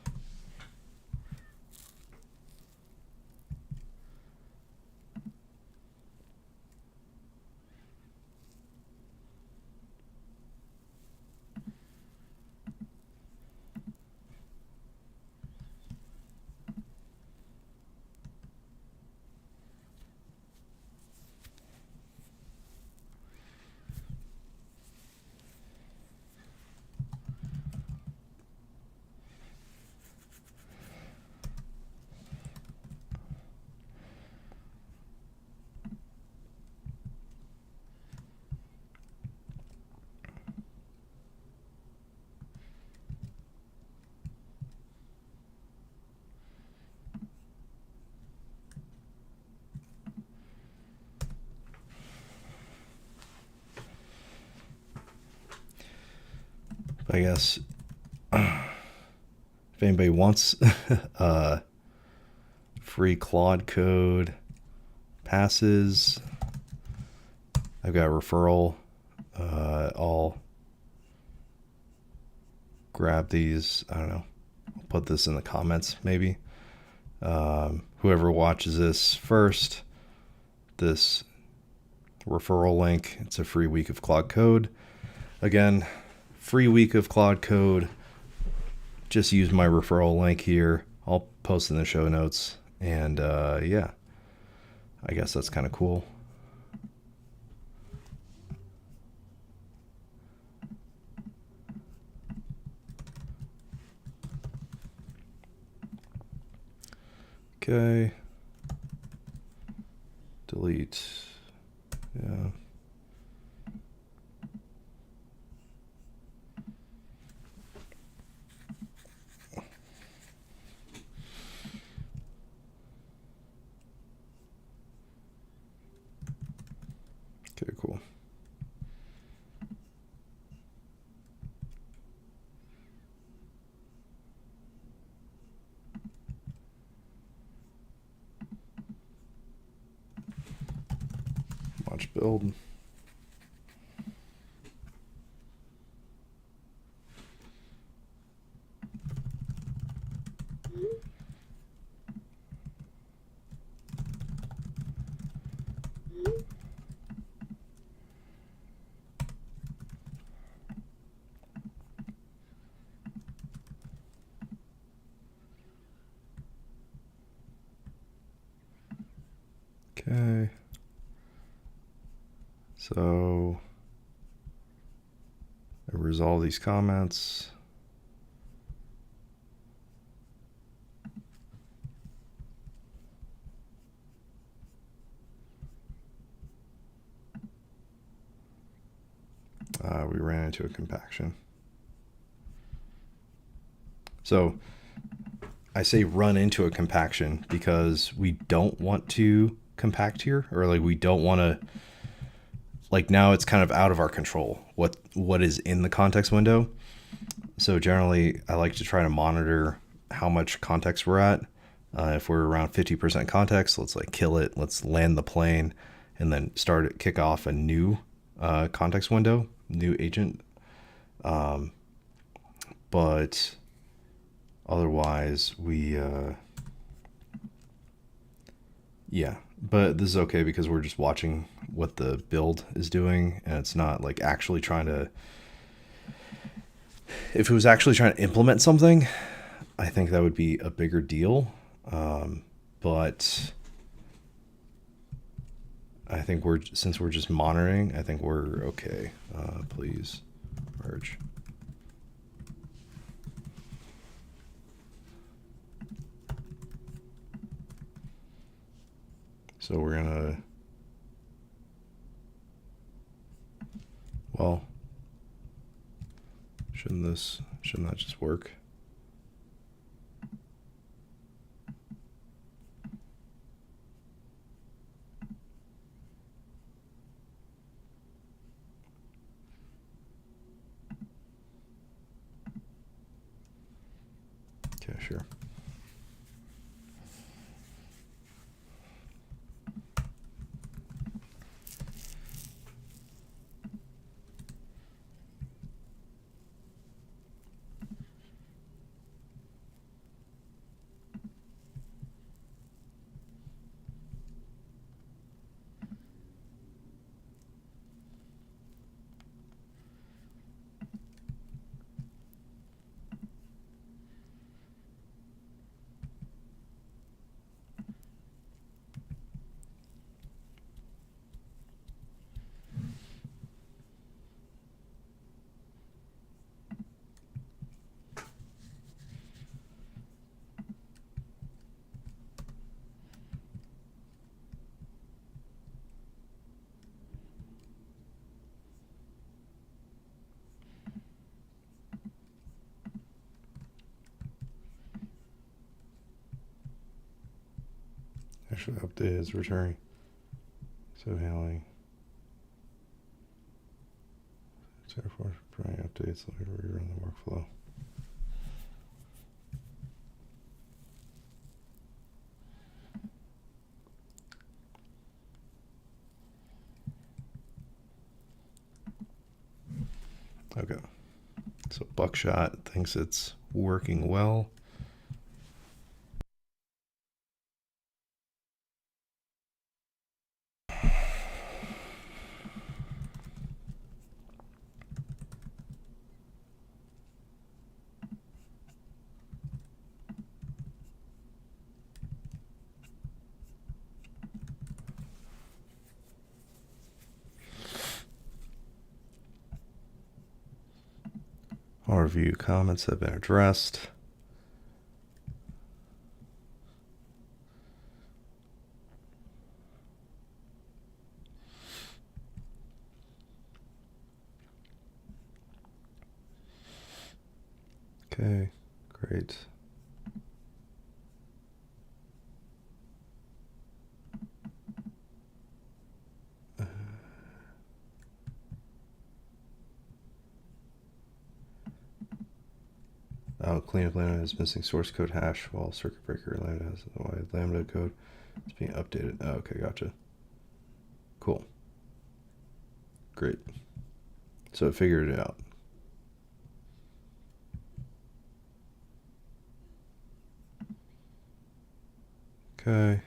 I guess if anybody wants free Claude code passes, I've got a referral. I'll grab these. I don't know. I'll put this in the comments maybe. Whoever watches this first, this referral link, it's a free week of Claude code. Again, free week of Claude code. Just use my referral link here. I'll post in the show notes. And yeah, I guess that's kind of cool. Okay. Delete. Yeah. Okay, cool. build. Okay. So I resolve these comments. We ran into a compaction. So I say run into a compaction because we don't want to compact here, or like we don't want to, like now it's kind of out of our control what is in the context window. So generally I like to try to monitor how much context we're at. If we're around 50% context, let's like kill it, let's land the plane, and then kick off a new context window, new agent. But otherwise we yeah, but this is okay because we're just watching what the build is doing, and it's not like actually trying to, if it was actually trying to implement something, I think that would be a bigger deal. But I think since we're just monitoring, I think we're okay. Please merge. So we're gonna, well, shouldn't that just work? Okay, sure. Actually, update is returning. So handling. Therefore, providing updates, let me rerun the workflow. Okay. So Buckshot thinks it's working well. All review comments have been addressed. Okay, great. Cleanup Lambda is missing source code hash while circuit breaker Lambda has the wide Lambda code. It's being updated. Oh, okay, gotcha. Cool. Great. So it figured it out. Okay.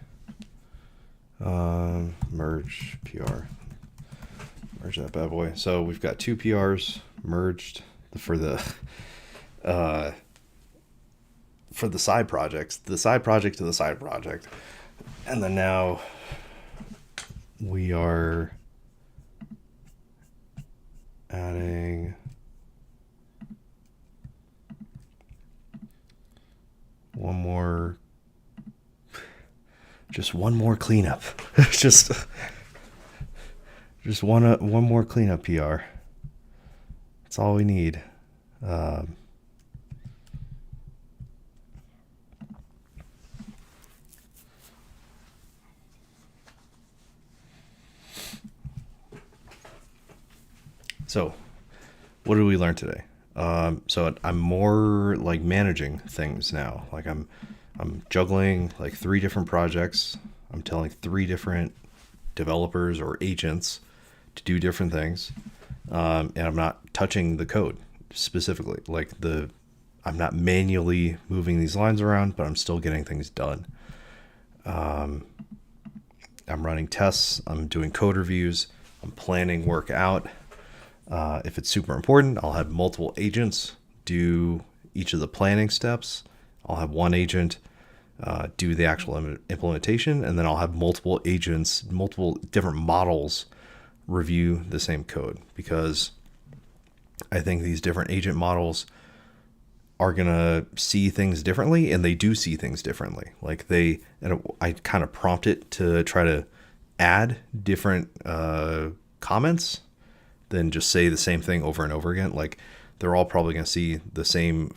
Merge PR. Merge that bad boy. So we've got 2 PRs merged for the side projects, the side project to the side project. And then now we are adding one more cleanup. just one more cleanup PR. That's all we need. So, what did we learn today? So I'm more like managing things now. Like I'm juggling like 3 different projects. I'm telling 3 different developers or agents to do different things, and I'm not touching the code specifically. Like I'm not manually moving these lines around, but I'm still getting things done. I'm running tests. I'm doing code reviews. I'm planning work out. If it's super important, I'll have multiple agents do each of the planning steps. I'll have one agent do the actual implementation, and then I'll have multiple agents, multiple different models review the same code, because I think these different agent models are going to see things differently, and they do see things differently. Like I kind of prompt it to try to add different comments than just say the same thing over and over again. Like they're all probably going to see the same,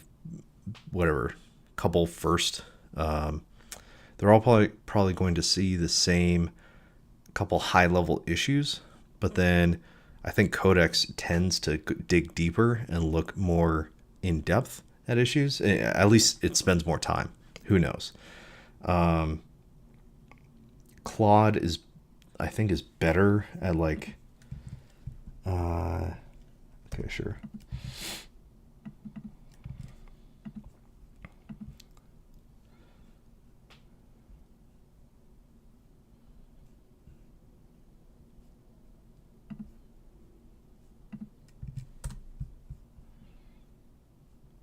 whatever, couple first. They're all probably going to see the same couple high level issues, but then I think Codex tends to dig deeper and look more in depth at issues. At least it spends more time. Who knows? Claude I think is better at like, okay, sure.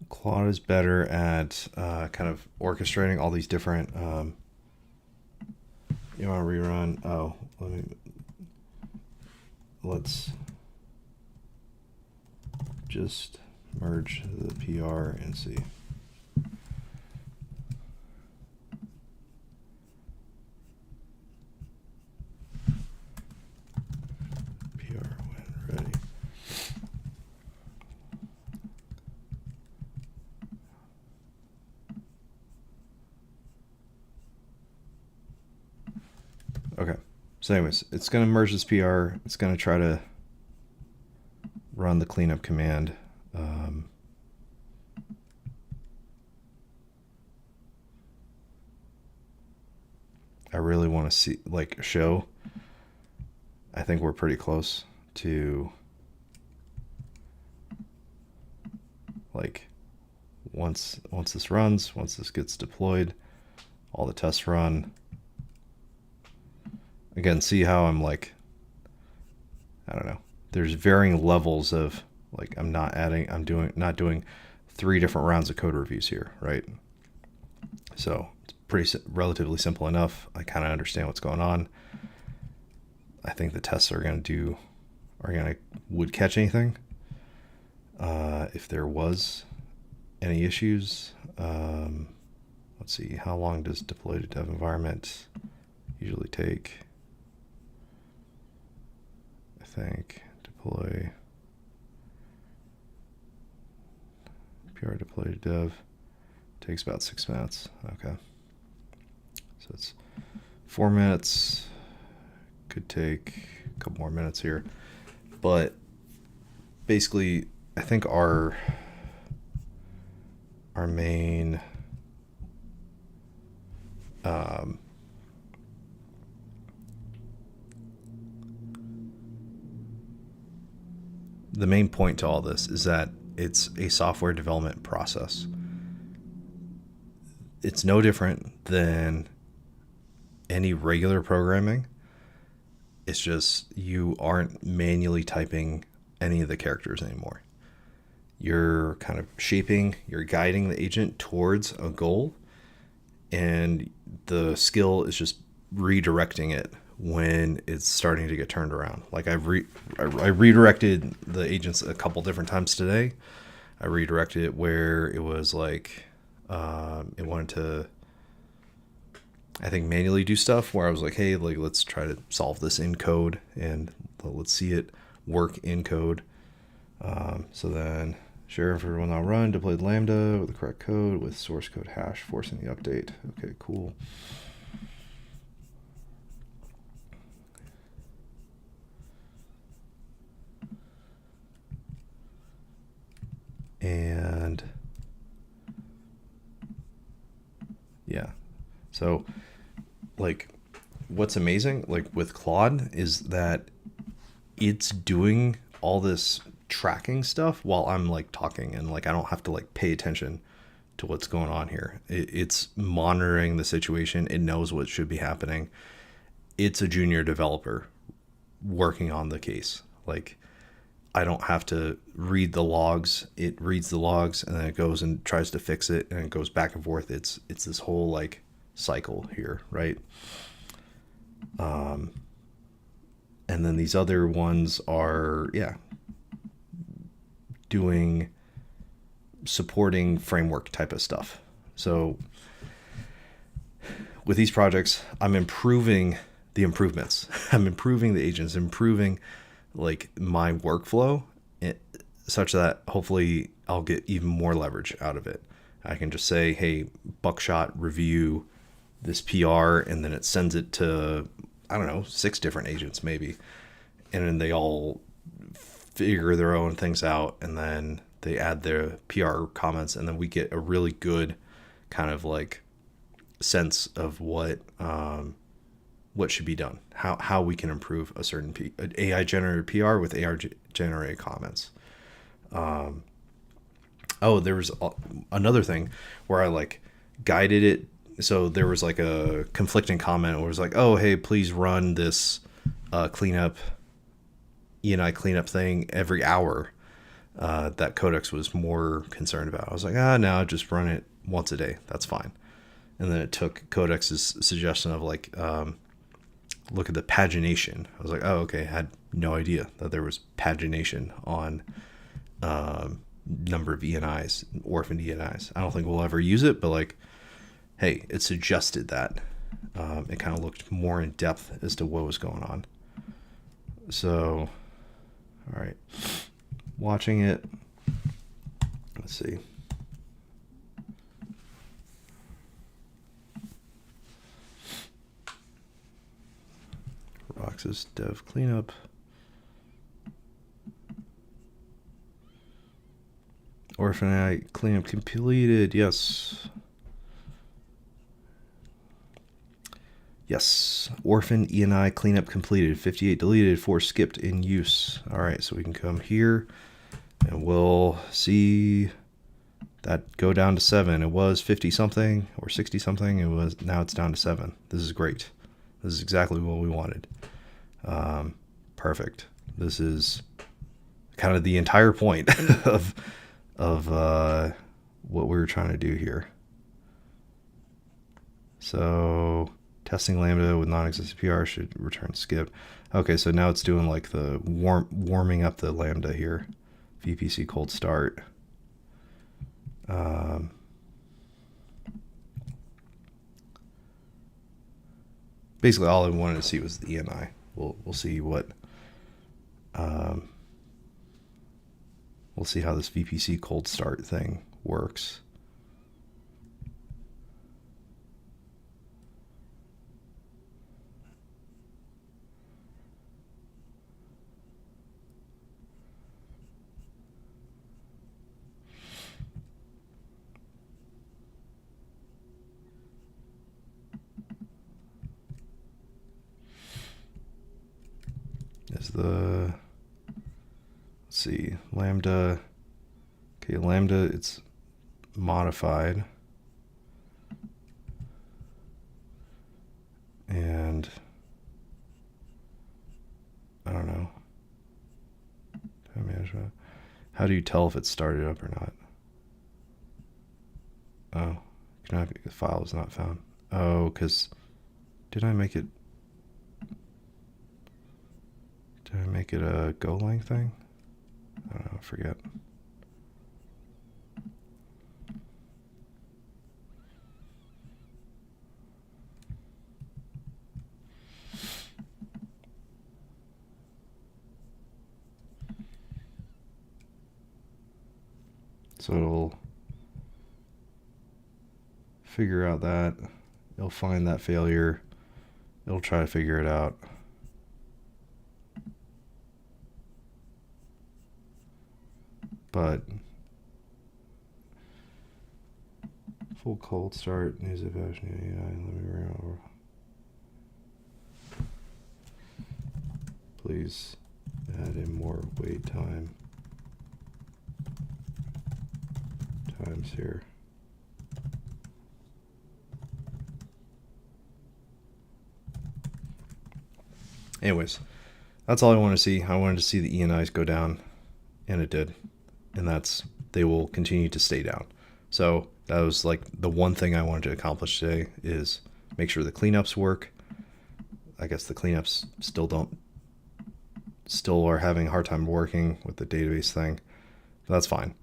Claude is better at kind of orchestrating all these different. You want to rerun? Oh, let's just merge the PR and see. PR when ready. Okay. So anyways, it's going to merge this PR. It's going to try to run the cleanup command. I really want to see, like, show. I think we're pretty close to, like, once this runs, once this gets deployed, all the tests run. Again, see how I'm like, I don't know. There's varying levels of like I'm not doing 3 different rounds of code reviews here, right? So it's relatively simple enough. I kind of understand what's going on. I think the tests would catch anything. If there was any issues, let's see, how long does deploy to dev environment usually take? I think deploy PR deploy to dev takes about 6 minutes. Okay, so it's 4 minutes. Could take a couple more minutes here, but basically I think our main the main point to all this is that it's a software development process. It's no different than any regular programming. It's just you aren't manually typing any of the characters anymore. You're kind of you're guiding the agent towards a goal, and the skill is just redirecting it when it's starting to get turned around. Like I redirected the agents a couple different times today. I redirected it where it was like it wanted to, I think, manually do stuff where I was like, hey, like let's try to solve this in code and let's see it work in code. So then sheriff will now run deployed Lambda with the correct code with source code hash forcing the update. Okay, cool. And yeah, so like what's amazing like with Claude is that it's doing all this tracking stuff while I'm like talking, and like I don't have to like pay attention to what's going on here. It's monitoring the situation. It knows what should be happening. It's a junior developer working on the case. Like I don't have to read the logs. It reads the logs and then it goes and tries to fix it, and it goes back and forth. It's this whole like cycle here, right? And then these other ones are, doing supporting framework type of stuff. So with these projects, I'm improving the improvements. I'm improving the agents, improving like my workflow such that hopefully I'll get even more leverage out of it. I can just say, hey, Buckshot, review this PR, and then it sends it to, I don't know, 6 different agents maybe. And then they all figure their own things out, and then they add their PR comments, and then we get a really good kind of like sense of what should be done, how we can improve a certain AI generated PR with AI generated comments. There was another thing where I like guided it. So there was like a conflicting comment where it was like, oh, hey, please run this cleanup, ENI cleanup thing every hour. That Codex was more concerned about. I was like, no, just run it once a day. That's fine. And then it took Codex's suggestion of like, look at the pagination. I was like, oh, okay. I had no idea that there was pagination on number of ENIs, orphaned ENIs. I don't think we'll ever use it, but like, hey, it suggested that. It kind of looked more in depth as to what was going on. So, all right. Watching it. Let's see. Roxas dev cleanup. Orphan AI cleanup completed. Yes. Yes. Orphan ENI cleanup completed. 58 deleted, 4 skipped in use. All right, so we can come here and we'll see that go down to 7. It was 50 something or 60 something. Now it's down to 7. This is great. This is exactly what we wanted. Perfect. This is kind of the entire point of what we were trying to do here. So testing Lambda with non-existent PR should return skip. Okay, so now it's doing like the warming up the Lambda here. VPC cold start. Basically, all I wanted to see was the ENI. We'll see what. We'll see how this VPC cold start thing works. Let's let's see, Lambda. Okay, Lambda, it's modified. And I don't know. Time management. How do you tell if it started up or not? Oh, the file is not found. Oh, because did I make it a Golang thing? I don't know, I forget. So it'll figure out that. It'll find that failure. It'll try to figure it out. But full cold start, needs a version AI. Let me bring it over. Please add in more wait times here. Anyways, that's all I want to see. I wanted to see the ENIs go down, and it did. And they will continue to stay down. So that was like the one thing I wanted to accomplish today, is make sure the cleanups work. I guess the cleanups still are having a hard time working with the database thing. But that's fine.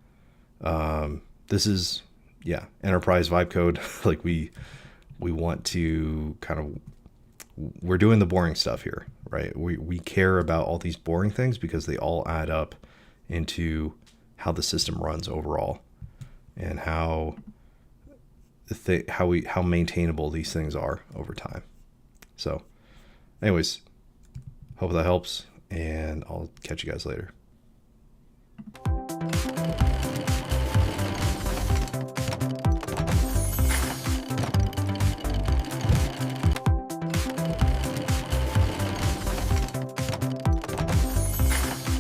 This is, enterprise vibe code. Like we want to we're doing the boring stuff here, right? We care about all these boring things because they all add up into how the system runs overall, and how maintainable these things are over time. So anyways, hope that helps, and I'll catch you guys later.